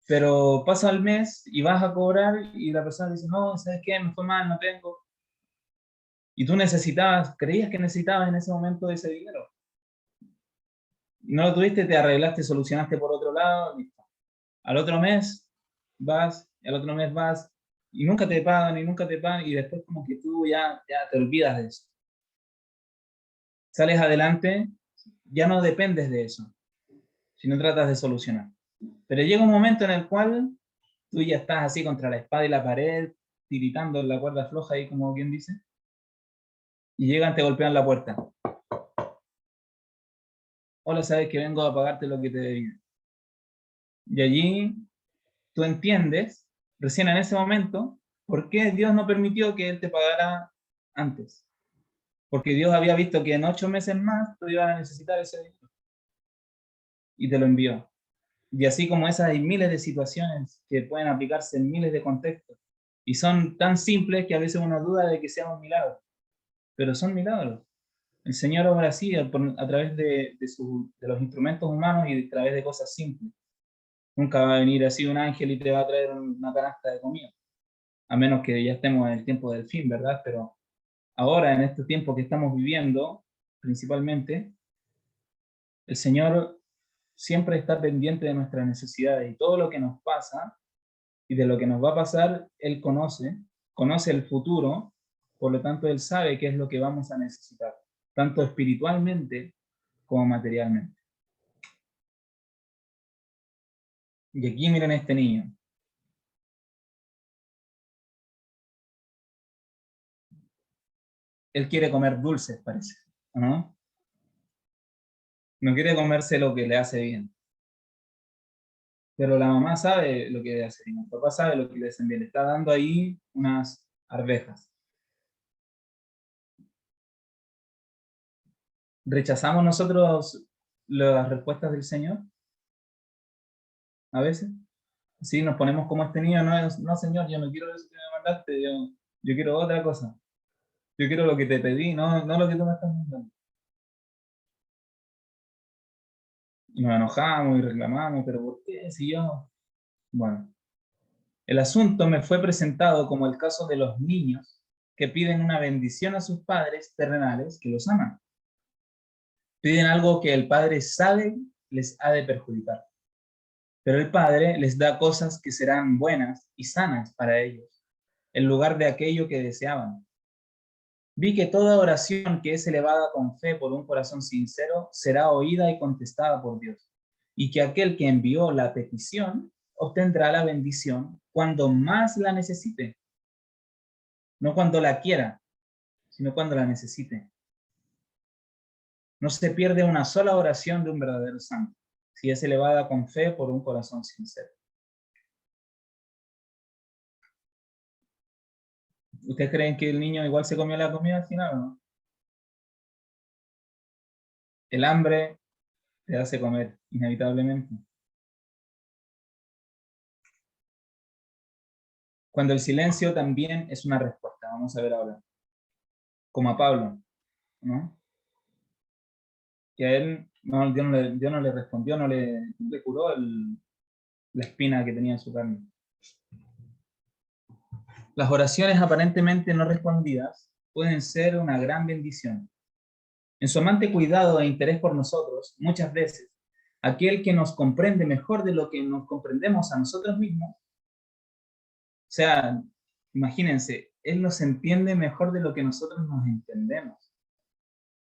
Pero pasa el mes y vas a cobrar y la persona dice, no, ¿sabes qué? Me fue mal, no tengo. Y tú necesitabas, creías que necesitabas en ese momento ese dinero. No lo tuviste, te arreglaste, solucionaste por otro lado, listo. Al otro mes vas, al otro mes vas, y nunca te pagan, y nunca te pagan, y después como que tú ya te olvidas de eso. Sales adelante, ya no dependes de eso, sino tratas de solucionar. Pero llega un momento en el cual tú ya estás así contra la espada y la pared, tiritando en la cuerda floja ahí como quien dice, y llegan, te golpean la puerta. Hola, sabes que vengo a pagarte lo que te debí. Y allí tú entiendes, recién en ese momento, por qué Dios no permitió que Él te pagara antes. Porque Dios había visto que en 8 meses más tú ibas a necesitar ese dinero. Y te lo envió. Y así como esas hay miles de situaciones que pueden aplicarse en miles de contextos. Y son tan simples que a veces uno duda de que sea un milagro. Pero son milagros. El Señor obra así a través de los instrumentos humanos y a través de cosas simples. Nunca va a venir así un ángel y te va a traer una canasta de comida. A menos que ya estemos en el tiempo del fin, ¿verdad? Pero ahora, en este tiempo que estamos viviendo, principalmente, el Señor siempre está pendiente de nuestras necesidades y todo lo que nos pasa y de lo que nos va a pasar, Él conoce el futuro, por lo tanto, Él sabe qué es lo que vamos a necesitar, tanto espiritualmente como materialmente. Y aquí miren a este niño. Él quiere comer dulces, parece, ¿no? No quiere comerse lo que le hace bien. Pero la mamá sabe lo que le hace bien, el papá sabe lo que le hace bien. Le está dando ahí unas arvejas. ¿Rechazamos nosotros las respuestas del Señor? A veces. Sí, nos ponemos como este niño, no, no Señor, yo no quiero eso que me mandaste, yo quiero otra cosa. Yo quiero lo que te pedí, no lo que tú me estás mandando. Y nos enojamos y reclamamos, pero ¿por qué? Si yo... Bueno, el asunto me fue presentado como el caso de los niños que piden una bendición a sus padres terrenales que los aman. Piden algo que el padre sabe les ha de perjudicar. Pero el padre les da cosas que serán buenas y sanas para ellos, en lugar de aquello que deseaban. Vi que toda oración que es elevada con fe por un corazón sincero será oída y contestada por Dios, y que aquel que envió la petición obtendrá la bendición cuando más la necesite, no cuando la quiera, sino cuando la necesite. No se pierde una sola oración de un verdadero santo, si es elevada con fe por un corazón sincero. ¿Ustedes creen que el niño igual se comió la comida al final o no? El hambre te hace comer, inevitablemente. Cuando el silencio también es una respuesta. Vamos a ver ahora. Como a Pablo, ¿no? Que a él Dios no le respondió, no le curó la espina que tenía en su carne. Las oraciones aparentemente no respondidas pueden ser una gran bendición. En su amante cuidado e interés por nosotros, muchas veces, aquel que nos comprende mejor de lo que nos comprendemos a nosotros mismos, o sea, imagínense, Él nos entiende mejor de lo que nosotros nos entendemos.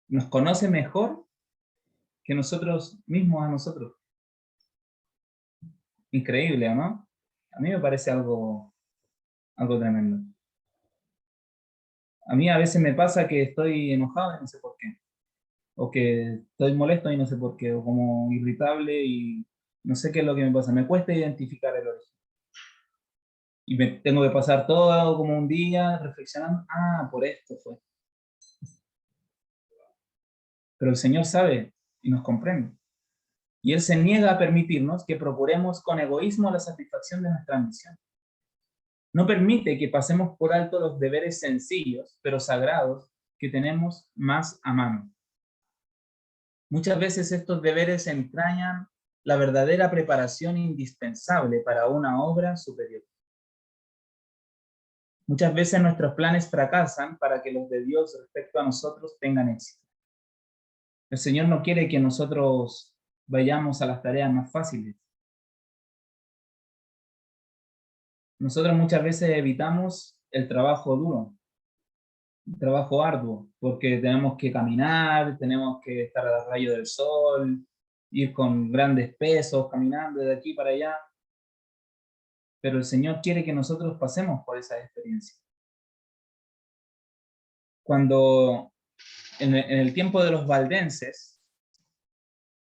Nos conoce mejor que nosotros mismos a nosotros. Increíble, ¿no? A mí me parece algo tremendo. A mí a veces me pasa que estoy enojado y no sé por qué. O que estoy molesto y no sé por qué. O como irritable y no sé qué es lo que me pasa. Me cuesta identificar el origen. Y me tengo que pasar todo como un día reflexionando. Ah, por esto fue. Pero el Señor sabe y nos comprende. Y Él se niega a permitirnos que procuremos con egoísmo la satisfacción de nuestra ambición. No permite que pasemos por alto los deberes sencillos, pero sagrados, que tenemos más a mano. Muchas veces estos deberes entrañan la verdadera preparación indispensable para una obra superior. Muchas veces nuestros planes fracasan para que los de Dios respecto a nosotros tengan éxito. El Señor no quiere que nosotros vayamos a las tareas más fáciles. Nosotros muchas veces evitamos el trabajo duro, el trabajo arduo, porque tenemos que caminar, tenemos que estar a rayo del sol, ir con grandes pesos, caminando de aquí para allá. Pero el Señor quiere que nosotros pasemos por esa experiencia. Cuando en el tiempo de los valdenses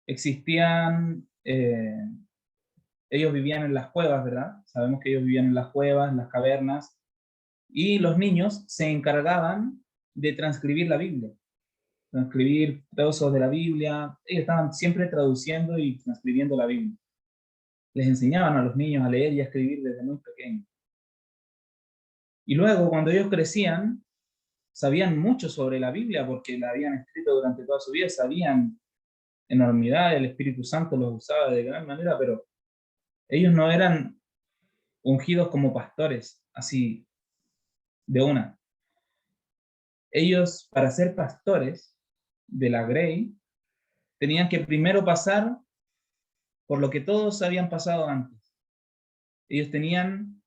existían, ellos vivían en las cuevas, ¿verdad? Sabemos que ellos vivían en las cuevas, en las cavernas, y los niños se encargaban de transcribir la Biblia, transcribir trozos de la Biblia. Ellos estaban siempre traduciendo y transcribiendo la Biblia. Les enseñaban a los niños a leer y a escribir desde muy pequeños. Y luego, cuando ellos crecían, sabían mucho sobre la Biblia porque la habían escrito durante toda su vida, sabían enormidad, el Espíritu Santo los usaba de gran manera, pero ellos no eran ungidos como pastores, así de una. Ellos, para ser pastores de la Grey, tenían que primero pasar por lo que todos habían pasado antes. Ellos tenían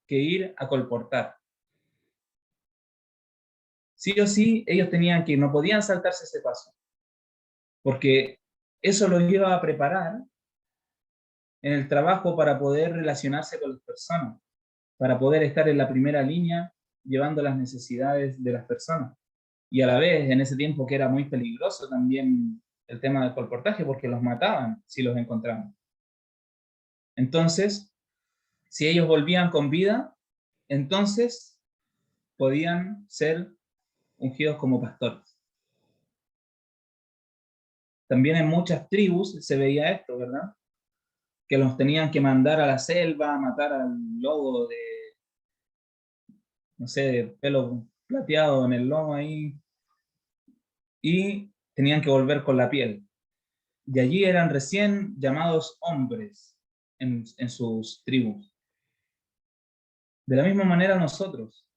que ir a colportar. Sí o sí, ellos tenían que ir, no podían saltarse ese paso, porque eso los iba a preparar en el trabajo para poder relacionarse con las personas, para poder estar en la primera línea llevando las necesidades de las personas. Y a la vez, en ese tiempo que era muy peligroso también el tema del colportaje, porque los mataban si los encontraban. Entonces, si ellos volvían con vida, entonces podían ser ungidos como pastores. También en muchas tribus se veía esto, ¿verdad? Que los tenían que mandar a la selva, a matar al lobo de, no sé, de pelo plateado en el lomo ahí, y tenían que volver con la piel. y allí eran recién llamados hombres en sus tribus. De la misma manera nosotros,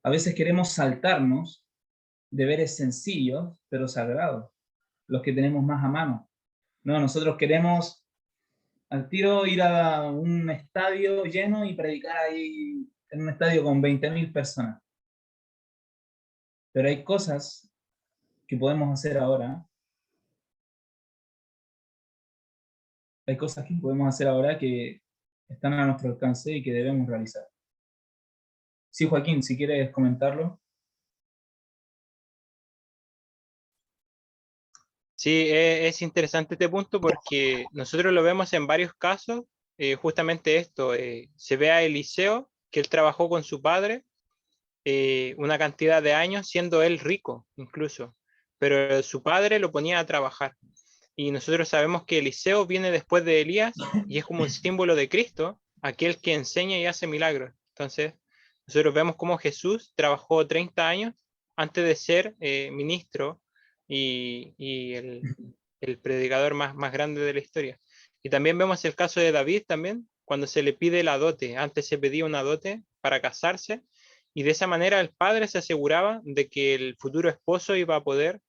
a veces queremos saltarnos deberes sencillos, pero sagrados, los que tenemos más a mano. No, nosotros queremos al tiro ir a un estadio lleno y predicar ahí en un estadio con 20.000 personas. Pero hay cosas que podemos hacer ahora. Hay cosas que podemos hacer ahora que están a nuestro alcance y que debemos realizar. Sí, Joaquín, si quieres comentarlo. Sí, es interesante este punto porque nosotros lo vemos en varios casos, justamente esto, se ve a Eliseo, que él trabajó con su padre una cantidad de años, siendo él rico incluso, pero su padre lo ponía a trabajar. Y nosotros sabemos que Eliseo viene después de Elías y es como un símbolo de Cristo, aquel que enseña y hace milagros. Entonces, nosotros vemos cómo Jesús trabajó 30 años antes de ser ministro y el predicador más grande de la historia. Y también vemos el caso de David también, cuando se le pide la dote. Antes se pedía una dote para casarse y de esa manera el padre se aseguraba de que el futuro esposo iba a poder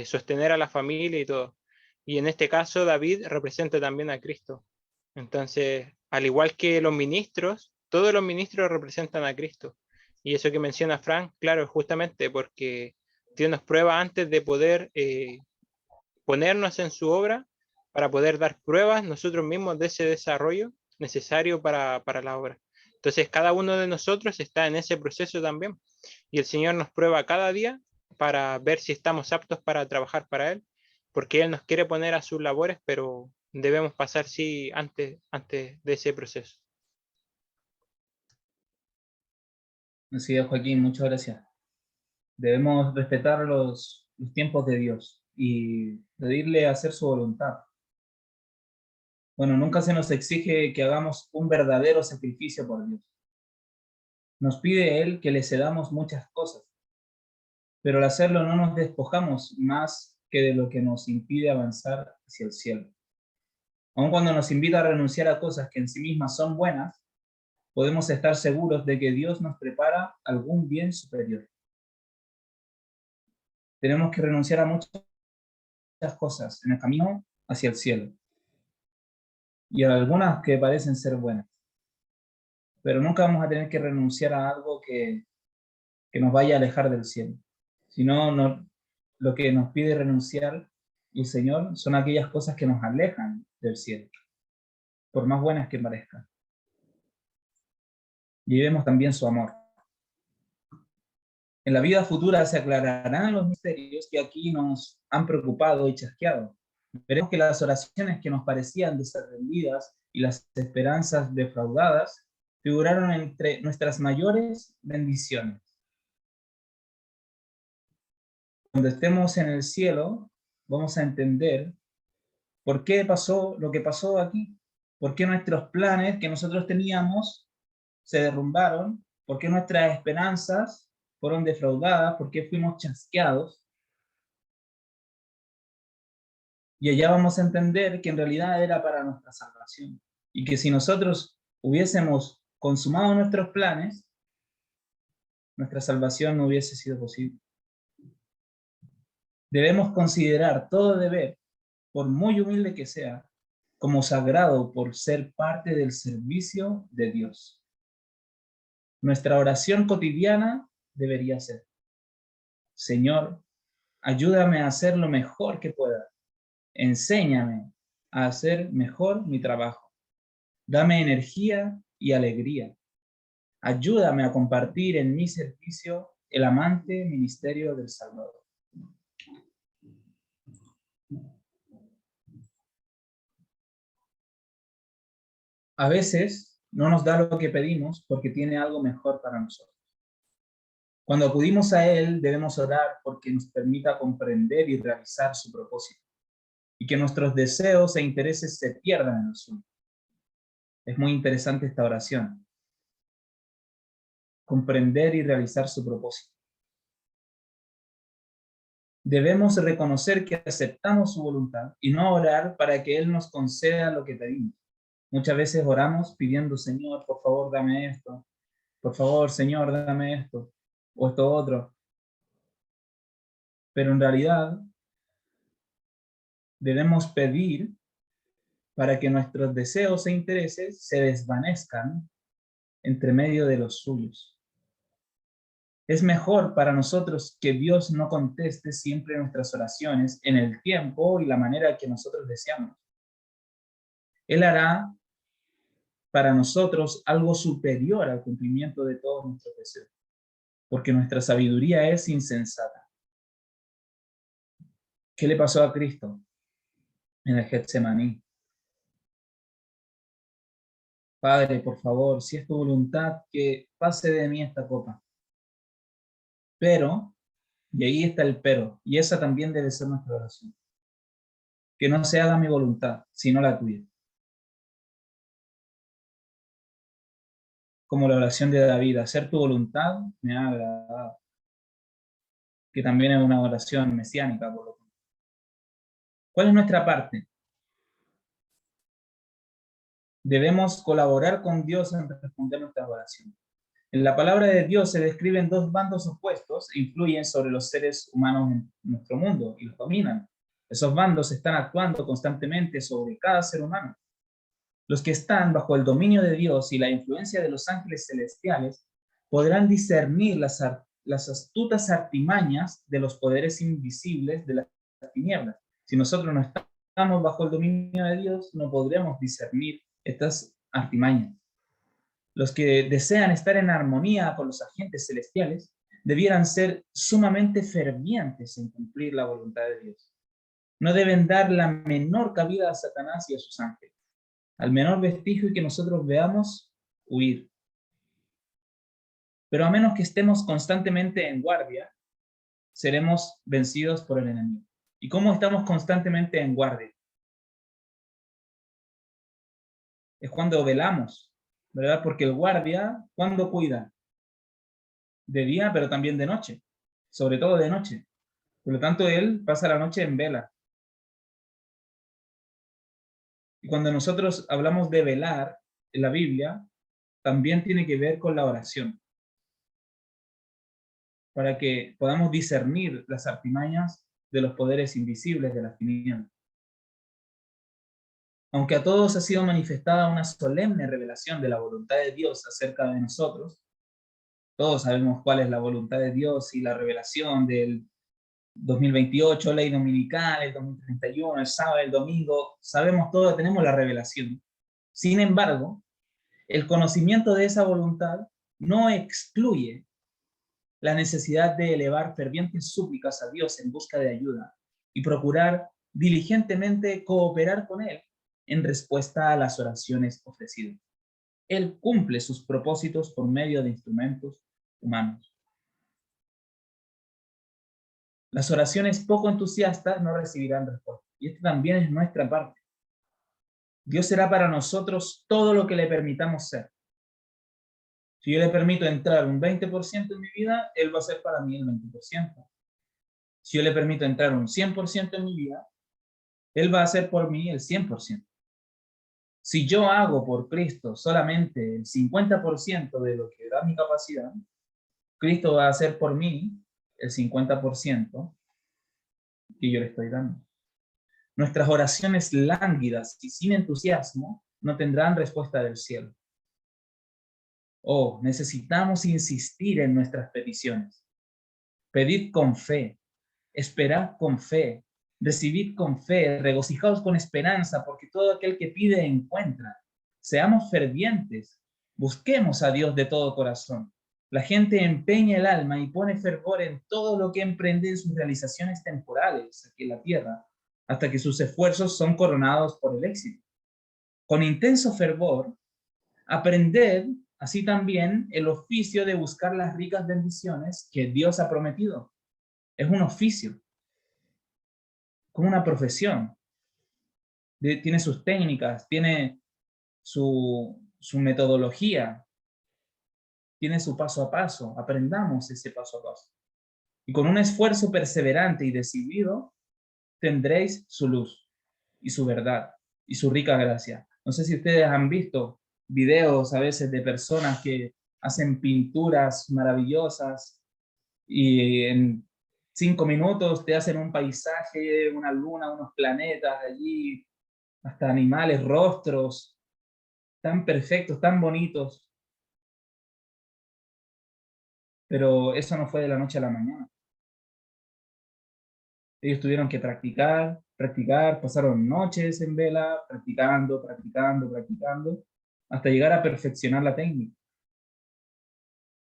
sostener a la familia y todo. Y en este caso David representa también a Cristo. Entonces, al igual que los ministros, todos los ministros representan a Cristo. Y eso que menciona Frank, claro, justamente porque Dios nos prueba antes de poder ponernos en su obra, para poder dar pruebas nosotros mismos de ese desarrollo necesario para la obra. Entonces, cada uno de nosotros está en ese proceso también. Y el Señor nos prueba cada día para ver si estamos aptos para trabajar para Él, porque Él nos quiere poner a sus labores, pero debemos pasar, sí, antes de ese proceso. Así es, Joaquín, muchas gracias. Debemos respetar los tiempos de Dios y pedirle hacer su voluntad. Bueno, nunca se nos exige que hagamos un verdadero sacrificio por Dios. Nos pide Él que le cedamos muchas cosas, pero al hacerlo no nos despojamos más que de lo que nos impide avanzar hacia el cielo. Aun cuando nos invita a renunciar a cosas que en sí mismas son buenas, podemos estar seguros de que Dios nos prepara algún bien superior. Tenemos que renunciar a muchas cosas en el camino hacia el cielo, y a algunas que parecen ser buenas. Pero nunca vamos a tener que renunciar a algo que nos vaya a alejar del cielo. Sino lo que nos pide renunciar el Señor son aquellas cosas que nos alejan del cielo, por más buenas que parezcan. Y vemos también su amor. En la vida futura se aclararán los misterios que aquí nos han preocupado y chasqueado. Veremos que las oraciones que nos parecían desatendidas y las esperanzas defraudadas figuraron entre nuestras mayores bendiciones. Cuando estemos en el cielo, vamos a entender por qué pasó lo que pasó aquí, por qué nuestros planes que nosotros teníamos se derrumbaron, por qué nuestras esperanzas fueron defraudadas, por qué fuimos chasqueados. Y allá vamos a entender que en realidad era para nuestra salvación. Y que si nosotros hubiésemos consumado nuestros planes, nuestra salvación no hubiese sido posible. Debemos considerar todo deber, por muy humilde que sea, como sagrado por ser parte del servicio de Dios. Nuestra oración cotidiana debería ser: Señor, ayúdame a hacer lo mejor que pueda. Enséñame a hacer mejor mi trabajo. Dame energía y alegría. Ayúdame a compartir en mi servicio el amante ministerio del Salvador. A veces no nos da lo que pedimos porque tiene algo mejor para nosotros. Cuando acudimos a Él, debemos orar porque nos permita comprender y realizar su propósito, y que nuestros deseos e intereses se pierdan en el suyo. Es muy interesante esta oración. Comprender y realizar su propósito. Debemos reconocer que aceptamos su voluntad y no orar para que Él nos conceda lo que pedimos. Muchas veces oramos pidiendo, Señor, por favor, dame esto. Por favor, Señor, dame esto. O esto otro. Pero en realidad debemos pedir para que nuestros deseos e intereses se desvanezcan entre medio de los suyos. Es mejor para nosotros que Dios no conteste siempre nuestras oraciones en el tiempo y la manera que nosotros deseamos. Él hará para nosotros algo superior al cumplimiento de todos nuestros deseos, porque nuestra sabiduría es insensata. ¿Qué le pasó a Cristo en el Getsemaní? Padre, por favor, si es tu voluntad, que pase de mí esta copa. Pero, y ahí está el pero, y esa también debe ser nuestra oración. Que no se haga mi voluntad, sino la tuya. Como la oración de David, hacer tu voluntad me ha agradado. Que también es una oración mesiánica, por lo tanto. ¿Cuál es nuestra parte? Debemos colaborar con Dios en responder nuestras oraciones. En la palabra de Dios se describen dos bandos opuestos e influyen sobre los seres humanos en nuestro mundo y los dominan. Esos bandos están actuando constantemente sobre cada ser humano. Los que están bajo el dominio de Dios y la influencia de los ángeles celestiales podrán discernir las astutas artimañas de los poderes invisibles de las tinieblas. Si nosotros no estamos bajo el dominio de Dios, no podremos discernir estas artimañas. Los que desean estar en armonía con los agentes celestiales debieran ser sumamente fervientes en cumplir la voluntad de Dios. No deben dar la menor cabida a Satanás y a sus ángeles. Al menor vestigio que nosotros veamos, huir. Pero a menos que estemos constantemente en guardia, seremos vencidos por el enemigo. ¿Y cómo estamos constantemente en guardia? Es cuando velamos, ¿verdad? Porque el guardia, ¿cuándo cuida? De día, pero también de noche, sobre todo de noche. Por lo tanto, él pasa la noche en vela. Y cuando nosotros hablamos de velar en la Biblia, también tiene que ver con la oración, para que podamos discernir las artimañas de los poderes invisibles de las tinieblas. Aunque a todos ha sido manifestada una solemne revelación de la voluntad de Dios acerca de nosotros, todos sabemos cuál es la voluntad de Dios y la revelación del 2028, ley dominical, el 2031, el sábado, el domingo, sabemos todo, tenemos la revelación. Sin embargo, el conocimiento de esa voluntad no excluye la necesidad de elevar fervientes súplicas a Dios en busca de ayuda y procurar diligentemente cooperar con Él en respuesta a las oraciones ofrecidas. Él cumple sus propósitos por medio de instrumentos humanos. Las oraciones poco entusiastas no recibirán respuesta. Y esta también es nuestra parte. Dios será para nosotros todo lo que le permitamos ser. Si yo le permito entrar un 20% en mi vida, Él va a ser para mí el 20%. Si yo le permito entrar un 100% en mi vida, Él va a ser por mí el 100%. Si yo hago por Cristo solamente el 50% de lo que da mi capacidad, Cristo va a hacer por mí el 50% que yo le estoy dando. Nuestras oraciones lánguidas y sin entusiasmo no tendrán respuesta del cielo. Oh, necesitamos insistir en nuestras peticiones. Pedid con fe, esperad con fe, recibid con fe, regocijaos con esperanza, porque todo aquel que pide encuentra. Seamos fervientes, busquemos a Dios de todo corazón. La gente empeña el alma y pone fervor en todo lo que emprende en sus realizaciones temporales aquí en la tierra, hasta que sus esfuerzos son coronados por el éxito. Con intenso fervor, aprended así también el oficio de buscar las ricas bendiciones que Dios ha prometido. Es un oficio, como una profesión. Tiene sus técnicas, tiene su metodología, tiene su paso a paso. Aprendamos ese paso a paso. Y con un esfuerzo perseverante y decidido, tendréis su luz y su verdad y su rica gracia. No sé si ustedes han visto videos a veces de personas que hacen pinturas maravillosas y en 5 minutos te hacen un paisaje, una luna, unos planetas allí, hasta animales, rostros, tan perfectos, tan bonitos. Pero eso no fue de la noche a la mañana. Ellos tuvieron que practicar, practicar, pasaron noches en vela, practicando, practicando, practicando, hasta llegar a perfeccionar la técnica.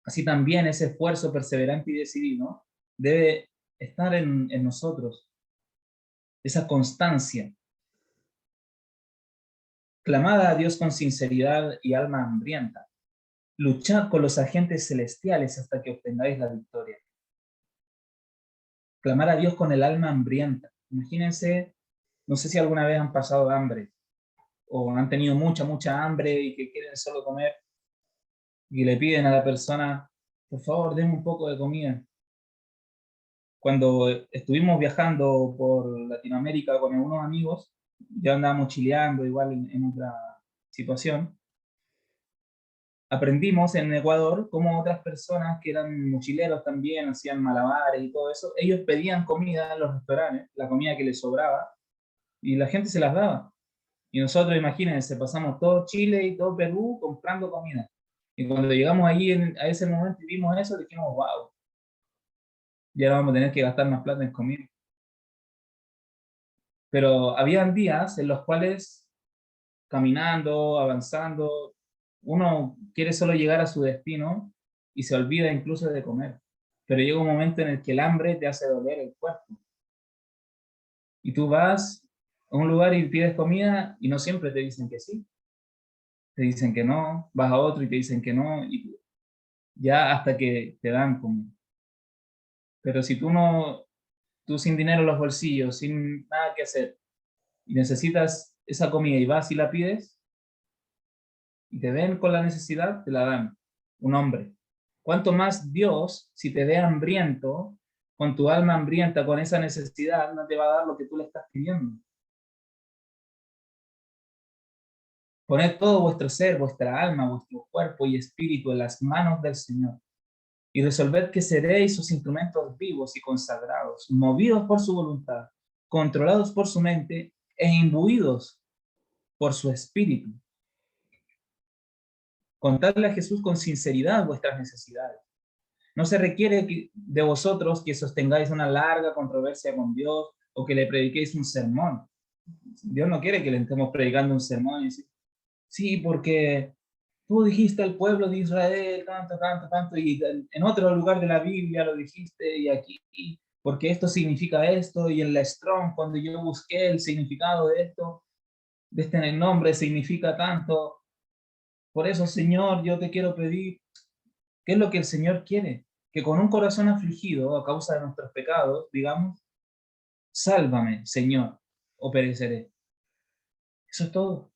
Así también ese esfuerzo perseverante y decidido debe estar en nosotros, esa constancia. Clamad a Dios con sinceridad y alma hambrienta. Luchad con los agentes celestiales hasta que obtengáis la victoria. Clamar a Dios con el alma hambrienta. Imagínense, no sé si alguna vez han pasado hambre o han tenido mucha hambre y que quieren solo comer y le piden a la persona, por favor, denme un poco de comida. Cuando estuvimos viajando por Latinoamérica con algunos amigos, ya andábamos chileando igual en otra situación, aprendimos en Ecuador cómo otras personas que eran mochileros también, hacían malabares y todo eso, ellos pedían comida en los restaurantes, la comida que les sobraba, y la gente se las daba. Y nosotros, imagínense, pasamos todo Chile y todo Perú comprando comida. Y cuando llegamos ahí a ese momento y vimos eso, dijimos, wow, ya no vamos a tener que gastar más plata en comida. Pero habían días en los cuales, caminando, avanzando, uno quiere solo llegar a su destino y se olvida incluso de comer. Pero llega un momento en el que el hambre te hace doler el cuerpo. Y tú vas a un lugar y pides comida y no siempre te dicen que sí. Te dicen que no, vas a otro y te dicen que no, y ya hasta que te dan comida. Pero si tú sin dinero en los bolsillos, sin nada que hacer, y necesitas esa comida y vas y la pides, y te ven con la necesidad, te la dan. Un hombre. Cuanto más Dios, si te ve hambriento, con tu alma hambrienta, con esa necesidad, no te va a dar lo que tú le estás pidiendo. Poned todo vuestro ser, vuestra alma, vuestro cuerpo y espíritu en las manos del Señor y resolved que seréis sus instrumentos vivos y consagrados, movidos por su voluntad, controlados por su mente e imbuidos por su espíritu. Contadle a Jesús con sinceridad vuestras necesidades. No se requiere de vosotros que sostengáis una larga controversia con Dios o que le prediquéis un sermón. Dios no quiere que le estemos predicando un sermón y decir, sí, porque tú dijiste al pueblo de Israel tanto, tanto, tanto, y en otro lugar de la Biblia lo dijiste, y aquí, porque esto significa esto, y en la Strong, cuando yo busqué el significado de esto, de este nombre significa tanto. Por eso, Señor, yo te quiero pedir, ¿qué es lo que el Señor quiere? Que con un corazón afligido a causa de nuestros pecados, digamos, sálvame, Señor, o pereceré. Eso es todo.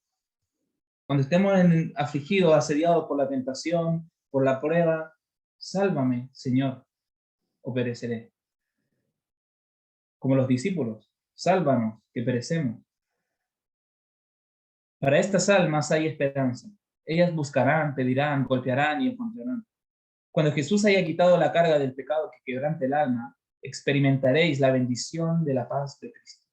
Cuando estemos afligidos, asediados por la tentación, por la prueba, sálvame, Señor, o pereceré. Como los discípulos, sálvanos, que perecemos. Para estas almas hay esperanza. Ellas buscarán, pedirán, golpearán y encontrarán. Cuando Jesús haya quitado la carga del pecado que quebrante el alma, experimentaréis la bendición de la paz de Cristo.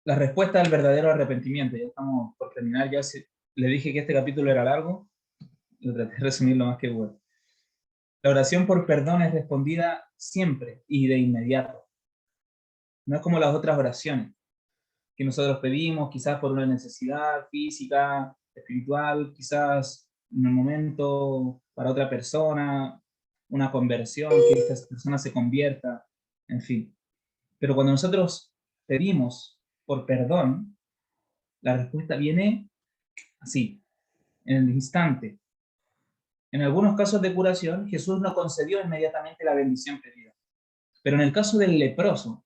La respuesta al verdadero arrepentimiento. Ya estamos por terminar. Le dije que este capítulo era largo. Lo traté de resumir lo más que puedo. La oración por perdón es respondida siempre y de inmediato. No es como las otras oraciones que nosotros pedimos, quizás por una necesidad física, espiritual, quizás en un momento para otra persona, una conversión, que esta persona se convierta, en fin. Pero cuando nosotros pedimos por perdón, la respuesta viene así, en el instante. En algunos casos de curación, Jesús no concedió inmediatamente la bendición pedida. Pero en el caso del leproso,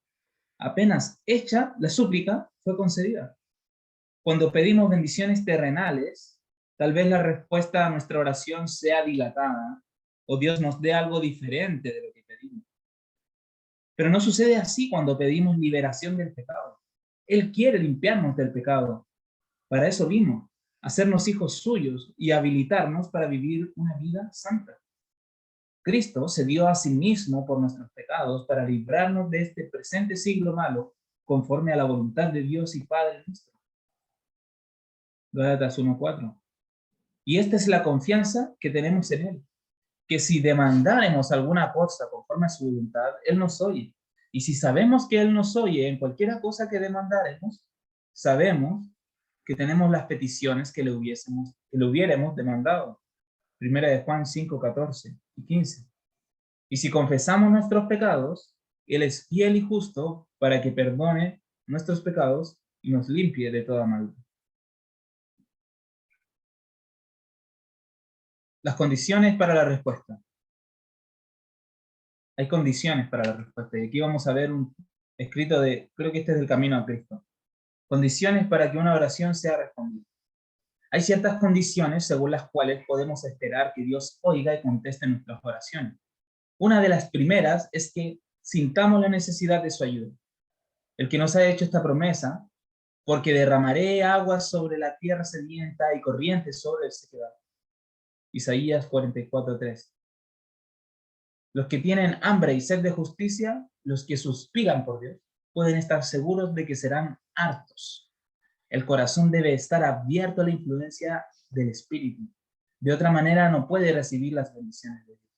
apenas hecha la súplica, fue concedida. Cuando pedimos bendiciones terrenales, Tal vez la respuesta a nuestra oración sea dilatada o Dios nos dé algo diferente de lo que pedimos. Pero no sucede así cuando pedimos liberación del pecado. Él quiere limpiarnos del pecado. Para eso vino, hacernos hijos suyos y habilitarnos para vivir una vida santa. Cristo se dio a sí mismo por nuestros pecados para librarnos de este presente siglo malo, conforme a la voluntad de Dios y Padre nuestro. Gálatas 1:4. Y esta es la confianza que tenemos en Él, que si demandáremos alguna cosa conforme a su voluntad, Él nos oye. Y si sabemos que Él nos oye en cualquiera cosa que demandáremos, sabemos que tenemos las peticiones que le hubiéramos demandado. Primera de Juan 5:14 y 15. Y si confesamos nuestros pecados, Él es fiel y justo para que perdone nuestros pecados y nos limpie de toda maldad. Las condiciones para la respuesta. Hay condiciones para la respuesta. Y aquí vamos a ver un escrito creo que este es del Camino a Cristo. Condiciones para que una oración sea respondida. Hay ciertas condiciones según las cuales podemos esperar que Dios oiga y conteste nuestras oraciones. Una de las primeras es que sintamos la necesidad de su ayuda. El que nos ha hecho esta promesa, porque derramaré aguas sobre la tierra sedienta y corrientes sobre el sequedal. Isaías 44:3. Los que tienen hambre y sed de justicia, los que suspiran por Dios, pueden estar seguros de que serán hartos. El corazón debe estar abierto a la influencia del Espíritu. De otra manera no puede recibir las bendiciones de Dios.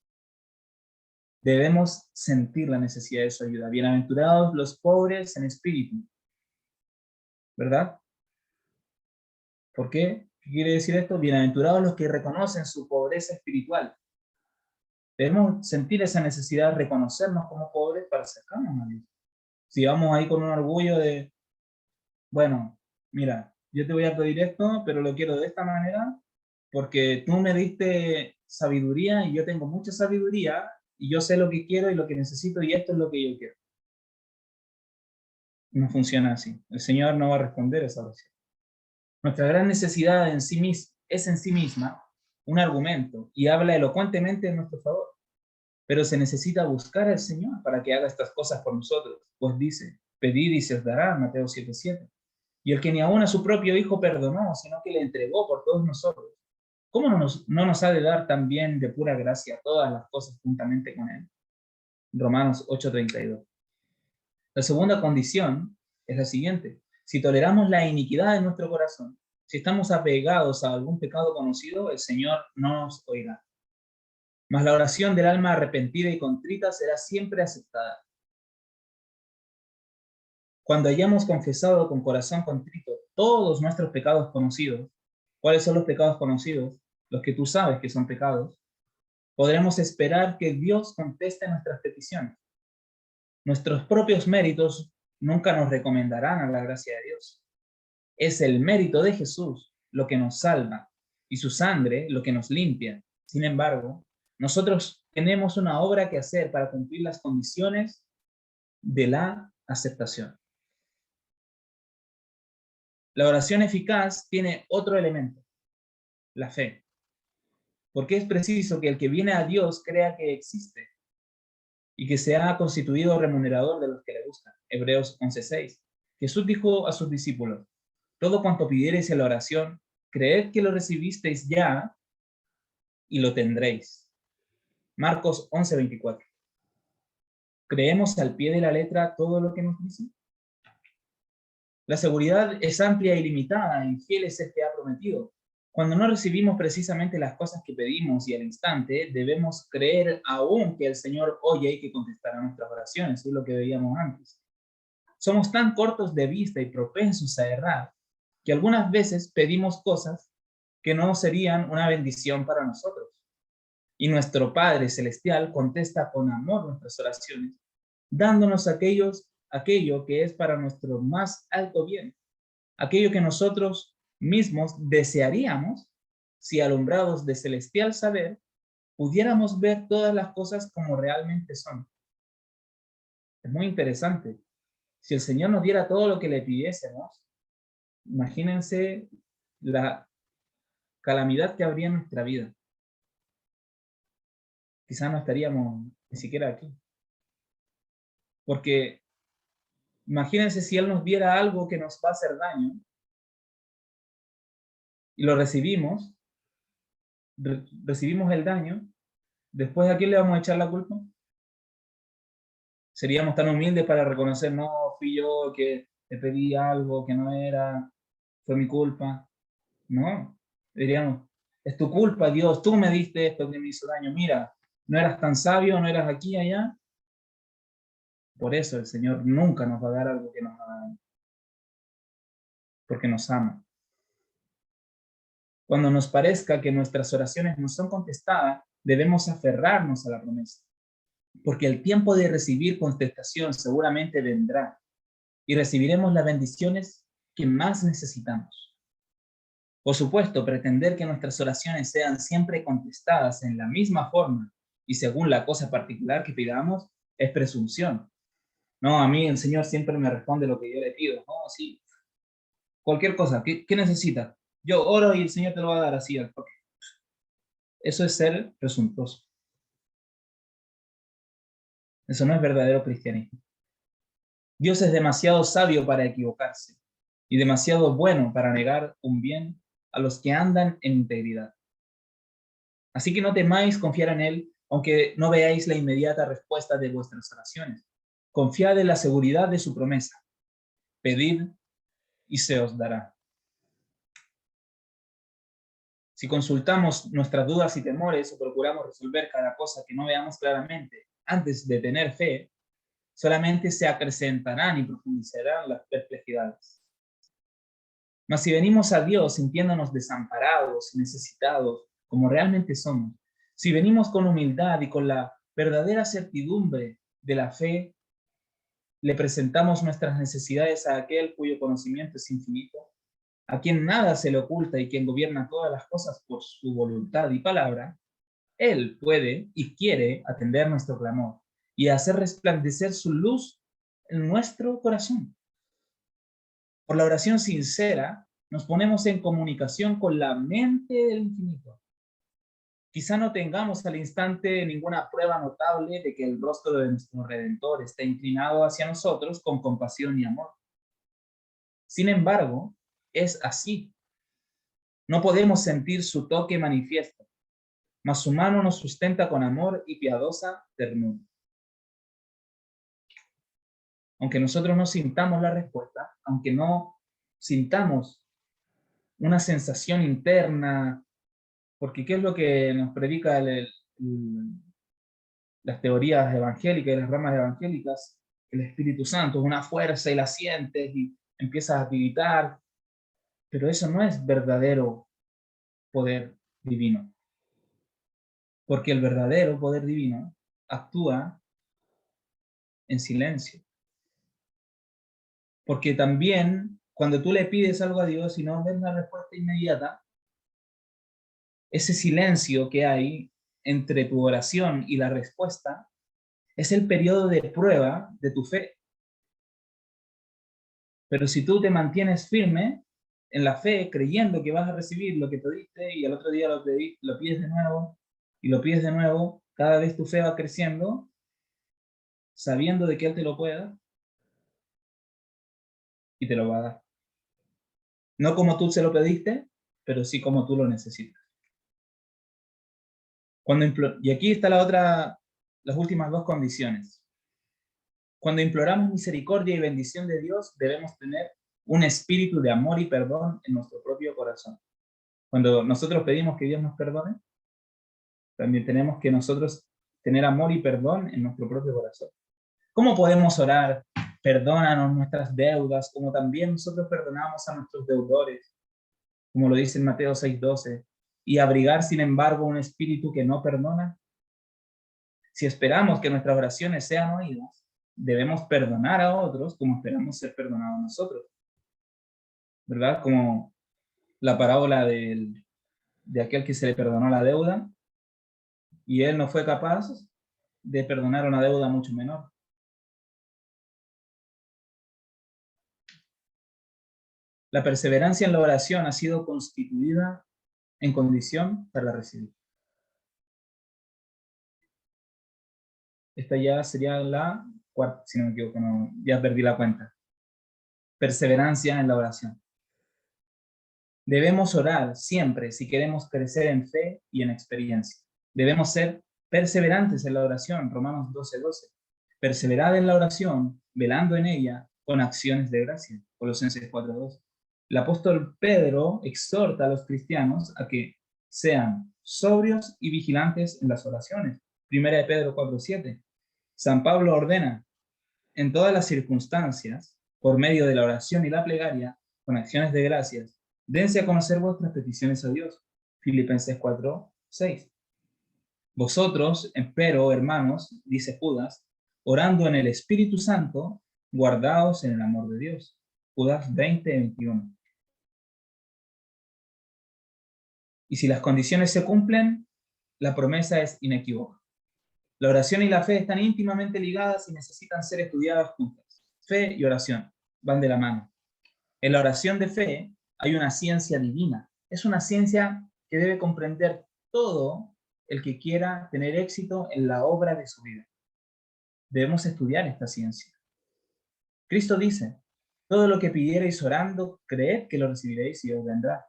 Debemos sentir la necesidad de su ayuda. Bienaventurados los pobres en espíritu. ¿Verdad? ¿Por qué? ¿Qué quiere decir esto? Bienaventurados los que reconocen su pobreza espiritual. Debemos sentir esa necesidad de reconocernos como pobres para acercarnos a Dios. Si vamos ahí con un orgullo de, bueno, mira, yo te voy a pedir esto, pero lo quiero de esta manera, porque tú me diste sabiduría y yo tengo mucha sabiduría y yo sé lo que quiero y lo que necesito y esto es lo que yo quiero. No funciona así. El Señor no va a responder esa oración. Nuestra gran necesidad es en sí misma un argumento y habla elocuentemente en nuestro favor. Pero se necesita buscar al Señor para que haga estas cosas por nosotros. Pues dice, pedid y se os dará, Mateo 7:7. Y el que ni aún a su propio Hijo perdonó, sino que le entregó por todos nosotros, ¿cómo no nos ha de dar también de pura gracia todas las cosas juntamente con Él? Romanos 8:32. La segunda condición es la siguiente. Si toleramos la iniquidad de nuestro corazón, si estamos apegados a algún pecado conocido, el Señor no nos oirá. Mas la oración del alma arrepentida y contrita será siempre aceptada. Cuando hayamos confesado con corazón contrito todos nuestros pecados conocidos, ¿cuáles son los pecados conocidos? Los que tú sabes que son pecados. Podremos esperar que Dios conteste nuestras peticiones. Nuestros propios méritos nunca nos recomendarán a la gracia de Dios. Es el mérito de Jesús lo que nos salva y su sangre lo que nos limpia. Sin embargo, nosotros tenemos una obra que hacer para cumplir las condiciones de la aceptación. La oración eficaz tiene otro elemento, la fe. Porque es preciso que el que viene a Dios crea que existe y que se ha constituido remunerador de los que le buscan. Hebreos 11:6. Jesús dijo a sus discípulos, todo cuanto pidiereis en la oración, creed que lo recibisteis ya y lo tendréis. Marcos 11:24. ¿Creemos al pie de la letra todo lo que nos dice? La seguridad es amplia y limitada, y fiel es el que ha prometido. Cuando no recibimos precisamente las cosas que pedimos y al instante, debemos creer aún que el Señor oye y que contestará nuestras oraciones, es lo que veíamos antes. Somos tan cortos de vista y propensos a errar, que algunas veces pedimos cosas que no serían una bendición para nosotros. Y nuestro Padre Celestial contesta con amor nuestras oraciones, dándonos aquello que es para nuestro más alto bien, aquello que nosotros mismos desearíamos si, alumbrados de celestial saber, pudiéramos ver todas las cosas como realmente son. Es muy interesante. Si el Señor nos diera todo lo que le pidiésemos, imagínense la calamidad que habría en nuestra vida. Quizás no estaríamos ni siquiera aquí. Porque imagínense si Él nos diera algo que nos va a hacer daño y lo recibimos, recibimos el daño, ¿después a quién le vamos a echar la culpa? Seríamos tan humildes para reconocer, no, fui yo que te pedí algo que no era, fue mi culpa. No, diríamos, es tu culpa, Dios, tú me diste esto que me hizo daño, mira, no eras tan sabio, no eras aquí, allá. Por eso el Señor nunca nos va a dar algo que nos haga daño, porque nos ama. Cuando nos parezca que nuestras oraciones no son contestadas, debemos aferrarnos a la promesa, porque el tiempo de recibir contestación seguramente vendrá y recibiremos las bendiciones que más necesitamos. Por supuesto, pretender que nuestras oraciones sean siempre contestadas en la misma forma y según la cosa particular que pidamos es presunción. No, a mí el Señor siempre me responde lo que yo le pido. No, sí, cualquier cosa, ¿qué necesitas? Yo oro y el Señor te lo va a dar así al toque. Eso es ser presuntuoso. Eso no es verdadero cristianismo. Dios es demasiado sabio para equivocarse y demasiado bueno para negar un bien a los que andan en integridad. Así que no temáis confiar en Él, aunque no veáis la inmediata respuesta de vuestras oraciones. Confiad en la seguridad de su promesa. Pedid y se os dará. Si consultamos nuestras dudas y temores o procuramos resolver cada cosa que no veamos claramente antes de tener fe, solamente se acrecentarán y profundizarán las perplejidades. Mas si venimos a Dios sintiéndonos desamparados y necesitados, como realmente somos, si venimos con humildad y con la verdadera certidumbre de la fe, le presentamos nuestras necesidades a aquel cuyo conocimiento es infinito, a quien nada se le oculta y quien gobierna todas las cosas por su voluntad y palabra, Él puede y quiere atender nuestro clamor y hacer resplandecer su luz en nuestro corazón. Por la oración sincera, nos ponemos en comunicación con la mente del infinito. Quizá no tengamos al instante ninguna prueba notable de que el rostro de nuestro Redentor está inclinado hacia nosotros con compasión y amor. Sin embargo, es así. No podemos sentir su toque manifiesto, mas su mano nos sustenta con amor y piadosa ternura. Aunque nosotros no sintamos la respuesta, aunque no sintamos una sensación interna, porque ¿qué es lo que nos predica las teorías evangélicas y las ramas evangélicas? El Espíritu Santo es una fuerza y la sientes y empiezas a tibitar, pero eso no es verdadero poder divino, porque el verdadero poder divino actúa en silencio. Porque también cuando tú le pides algo a Dios y no ves la respuesta inmediata, ese silencio que hay entre tu oración y la respuesta es el periodo de prueba de tu fe. Pero si tú te mantienes firme en la fe, creyendo que vas a recibir lo que pediste y al otro día lo pides de nuevo y lo pides de nuevo, cada vez tu fe va creciendo, sabiendo de que Él te lo puede dar y te lo va a dar. No como tú se lo pediste, pero sí como tú lo necesitas. Y aquí está las últimas dos condiciones. Cuando imploramos misericordia y bendición de Dios, debemos tener un espíritu de amor y perdón en nuestro propio corazón. Cuando nosotros pedimos que Dios nos perdone, también tenemos que nosotros tener amor y perdón en nuestro propio corazón. ¿Cómo podemos orar? Perdónanos nuestras deudas, como también nosotros perdonamos a nuestros deudores, como lo dice en Mateo 6:12, y abrigar, sin embargo, un espíritu que no perdona. Si esperamos que nuestras oraciones sean oídas, debemos perdonar a otros como esperamos ser perdonados nosotros. ¿Verdad? Como la parábola de aquel que se le perdonó la deuda y él no fue capaz de perdonar una deuda mucho menor. La perseverancia en la oración ha sido constituida en condición para recibir. Esta ya sería la cuarta, si no me equivoco, no, ya perdí la cuenta. Perseverancia en la oración. Debemos orar siempre si queremos crecer en fe y en experiencia. Debemos ser perseverantes en la oración, Romanos 12:12. Perseverad en la oración, velando en ella con acciones de gracia, Colosenses 4:2. El apóstol Pedro exhorta a los cristianos a que sean sobrios y vigilantes en las oraciones, 1 Pedro 4:7. San Pablo ordena, en todas las circunstancias, por medio de la oración y la plegaria, con acciones de gracias, dense a conocer vuestras peticiones a Dios, Filipenses 4:6. Vosotros, empero, hermanos, dice Judas, orando en el Espíritu Santo, guardaos en el amor de Dios, Judas 20:21. Y si las condiciones se cumplen, la promesa es inequívoca. La oración y la fe están íntimamente ligadas y necesitan ser estudiadas juntas. Fe y oración van de la mano. En la oración de fe hay una ciencia divina. Es una ciencia que debe comprender todo el que quiera tener éxito en la obra de su vida. Debemos estudiar esta ciencia. Cristo dice, todo lo que pidierais orando, creed que lo recibiréis y os vendrá.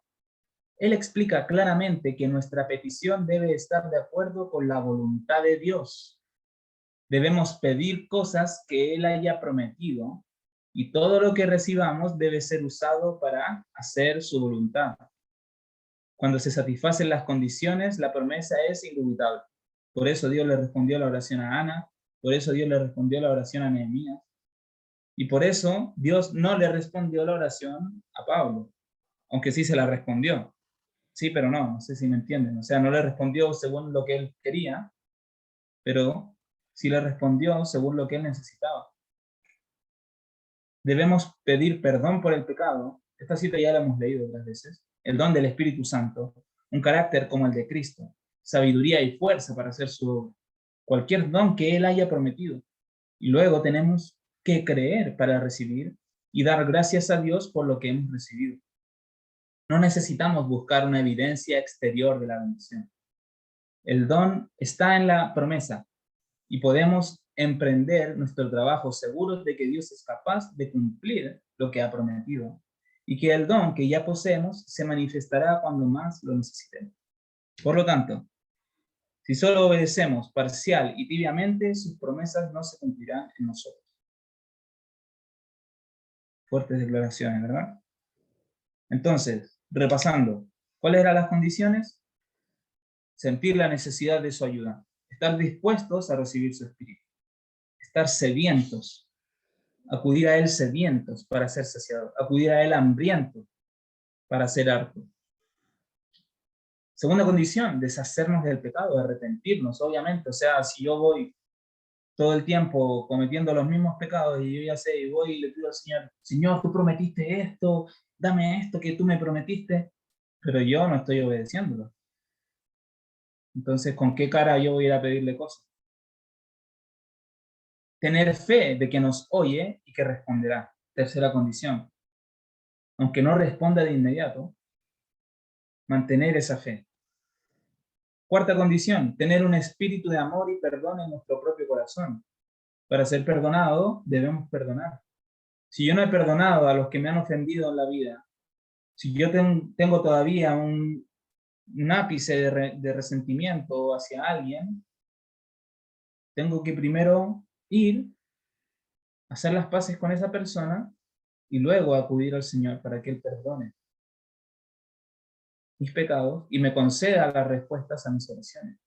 Él explica claramente que nuestra petición debe estar de acuerdo con la voluntad de Dios. Debemos pedir cosas que Él haya prometido y todo lo que recibamos debe ser usado para hacer su voluntad. Cuando se satisfacen las condiciones, la promesa es indubitable. Por eso Dios le respondió la oración a Ana, por eso Dios le respondió la oración a Nehemías, y por eso Dios no le respondió la oración a Pablo, aunque sí se la respondió. Sí, pero no sé si me entienden. O sea, no le respondió según lo que él quería, pero sí le respondió según lo que él necesitaba. Debemos pedir perdón por el pecado. Esta cita ya la hemos leído otras veces. El don del Espíritu Santo, un carácter como el de Cristo, sabiduría y fuerza para hacer su obra. Cualquier don que Él haya prometido. Y luego tenemos que creer para recibir y dar gracias a Dios por lo que hemos recibido. No necesitamos buscar una evidencia exterior de la bendición. El don está en la promesa y podemos emprender nuestro trabajo seguros de que Dios es capaz de cumplir lo que ha prometido y que el don que ya poseemos se manifestará cuando más lo necesitemos. Por lo tanto, si solo obedecemos parcial y tibiamente, sus promesas no se cumplirán en nosotros. Fuertes declaraciones, ¿verdad? Entonces, repasando, ¿cuáles eran las condiciones? Sentir la necesidad de su ayuda, estar dispuestos a recibir su espíritu, estar sedientos, acudir a Él sedientos para ser saciados, acudir a Él hambrientos para ser hartos. Segunda condición, deshacernos del pecado, arrepentirnos, obviamente. O sea, si yo voy todo el tiempo cometiendo los mismos pecados y yo ya sé, y voy y le pido al Señor, Señor, tú prometiste esto, dame esto que tú me prometiste, pero yo no estoy obedeciéndolo. Entonces, ¿con qué cara yo voy a ir a pedirle cosas? Tener fe de que nos oye y que responderá. Tercera condición. Aunque no responda de inmediato, mantener esa fe. Cuarta condición, tener un espíritu de amor y perdón en nuestro propio corazón. Para ser perdonado, debemos perdonar. Si yo no he perdonado a los que me han ofendido en la vida, si yo tengo todavía un ápice de resentimiento hacia alguien, tengo que primero ir, hacer las paces con esa persona y luego acudir al Señor para que Él perdone mis pecados y me conceda las respuestas a mis oraciones.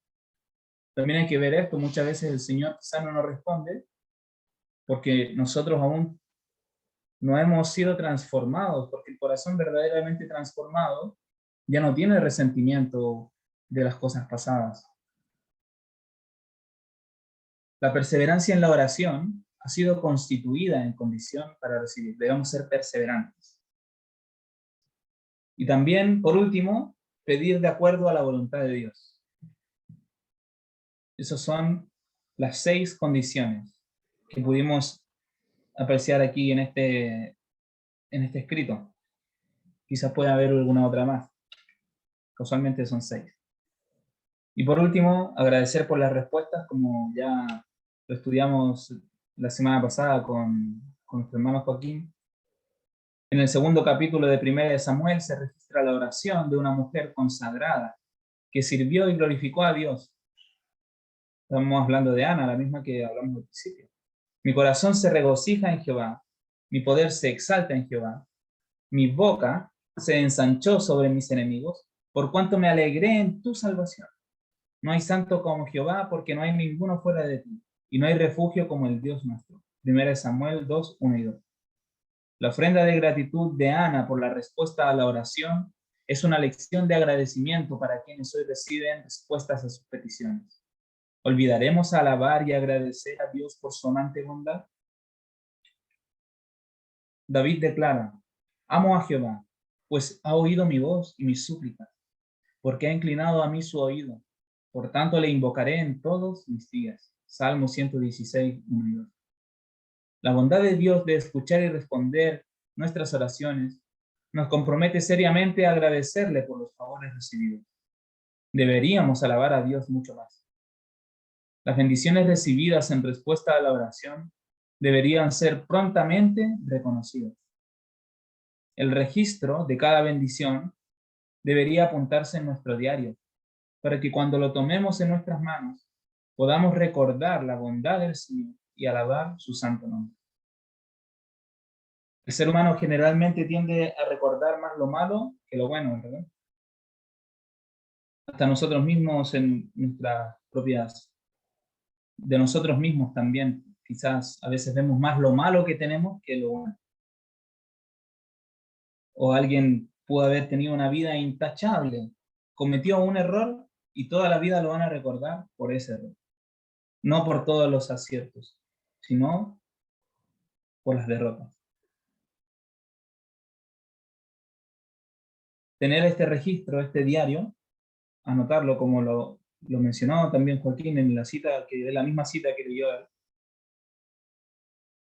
También hay que ver esto, muchas veces el Señor quizás no nos responde porque nosotros aún no hemos sido transformados, porque el corazón verdaderamente transformado ya no tiene resentimiento de las cosas pasadas. La perseverancia en la oración ha sido constituida en condición para recibir. Debemos ser perseverantes. Y también, por último, pedir de acuerdo a la voluntad de Dios. Esas son las 6 condiciones que pudimos apreciar aquí en este escrito. Quizás pueda haber alguna otra más. Casualmente son 6. Y por último, agradecer por las respuestas, como ya lo estudiamos la semana pasada con nuestro hermano Joaquín. En el segundo capítulo de 1 de Samuel se registra la oración de una mujer consagrada que sirvió y glorificó a Dios. Estamos hablando de Ana, la misma que hablamos al principio. Mi corazón se regocija en Jehová, mi poder se exalta en Jehová, mi boca se ensanchó sobre mis enemigos, por cuanto me alegré en tu salvación. No hay santo como Jehová, porque no hay ninguno fuera de ti, y no hay refugio como el Dios nuestro. 1 Samuel 2, 1 y 2. La ofrenda de gratitud de Ana por la respuesta a la oración es una lección de agradecimiento para quienes hoy reciben respuestas a sus peticiones. ¿Olvidaremos alabar y agradecer a Dios por su amante bondad? David declara: amo a Jehová, pues ha oído mi voz y mis súplicas, porque ha inclinado a mí su oído. Por tanto le invocaré en todos mis días. Salmo 116, 1 y 2. La bondad de Dios de escuchar y responder nuestras oraciones nos compromete seriamente a agradecerle por los favores recibidos. Deberíamos alabar a Dios mucho más. Las bendiciones recibidas en respuesta a la oración deberían ser prontamente reconocidas. El registro de cada bendición debería apuntarse en nuestro diario, para que cuando lo tomemos en nuestras manos podamos recordar la bondad del Señor y alabar su santo nombre. El ser humano generalmente tiende a recordar más lo malo que lo bueno, ¿verdad? Hasta nosotros mismos en nuestras propias, de nosotros mismos también, quizás a veces vemos más lo malo que tenemos que lo bueno. O alguien pudo haber tenido una vida intachable, cometió un error y toda la vida lo van a recordar por ese error. No por todos los aciertos, sino por las derrotas. Tener este registro, este diario, anotarlo como lo mencionó también Joaquín en la cita, que es la misma cita que leyó él,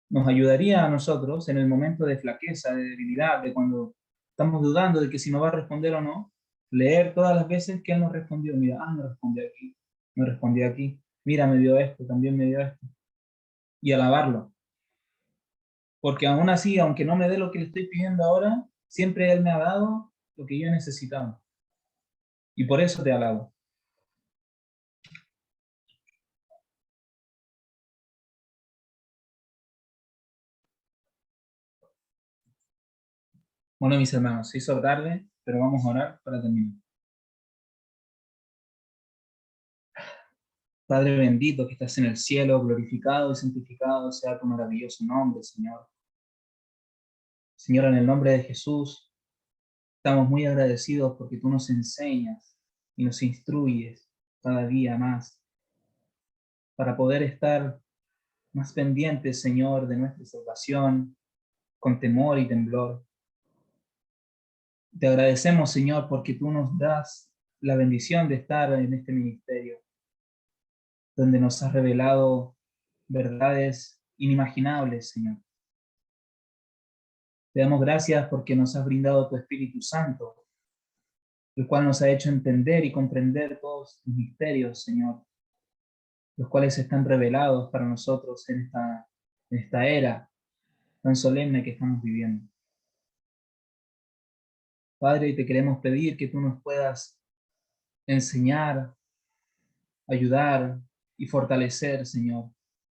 nos ayudaría a nosotros en el momento de flaqueza, de debilidad, de cuando estamos dudando de que si nos va a responder o no, leer todas las veces que él nos respondió. Mira, me respondió aquí, me respondió aquí, mira, me dio esto, también me dio esto. Y alabarlo. Porque aún así, aunque no me dé lo que le estoy pidiendo ahora, siempre él me ha dado lo que yo necesitaba. Y por eso te alabo. Bueno, mis hermanos, se hizo tarde, pero vamos a orar para terminar. Padre bendito que estás en el cielo, glorificado y santificado sea tu maravilloso nombre, Señor. Señor, en el nombre de Jesús, estamos muy agradecidos porque tú nos enseñas y nos instruyes cada día más para poder estar más pendientes, Señor, de nuestra salvación, con temor y temblor. Te agradecemos, Señor, porque tú nos das la bendición de estar en este ministerio, donde nos has revelado verdades inimaginables, Señor. Te damos gracias porque nos has brindado tu Espíritu Santo, el cual nos ha hecho entender y comprender todos los misterios, Señor, los cuales están revelados para nosotros en esta era tan solemne que estamos viviendo. Padre, te queremos pedir que tú nos puedas enseñar, ayudar y fortalecer, Señor,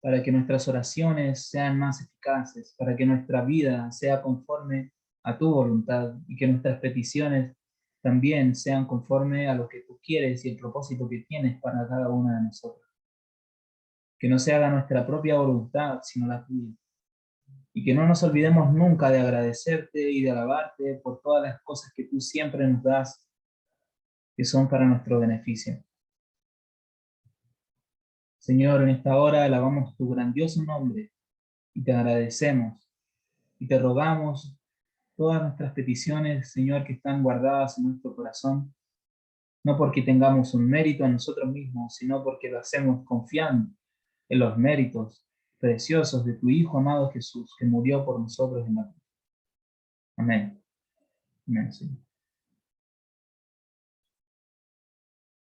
para que nuestras oraciones sean más eficaces, para que nuestra vida sea conforme a tu voluntad y que nuestras peticiones también sean conforme a lo que tú quieres y el propósito que tienes para cada una de nosotros. Que no se haga nuestra propia voluntad, sino la tuya. Y que no nos olvidemos nunca de agradecerte y de alabarte por todas las cosas que tú siempre nos das, que son para nuestro beneficio. Señor, en esta hora alabamos tu grandioso nombre y te agradecemos y te rogamos todas nuestras peticiones, Señor, que están guardadas en nuestro corazón, no porque tengamos un mérito en nosotros mismos, sino porque lo hacemos confiando en los méritos preciosos de tu Hijo amado Jesús, que murió por nosotros en la cruz. Amén. Amén, Señor.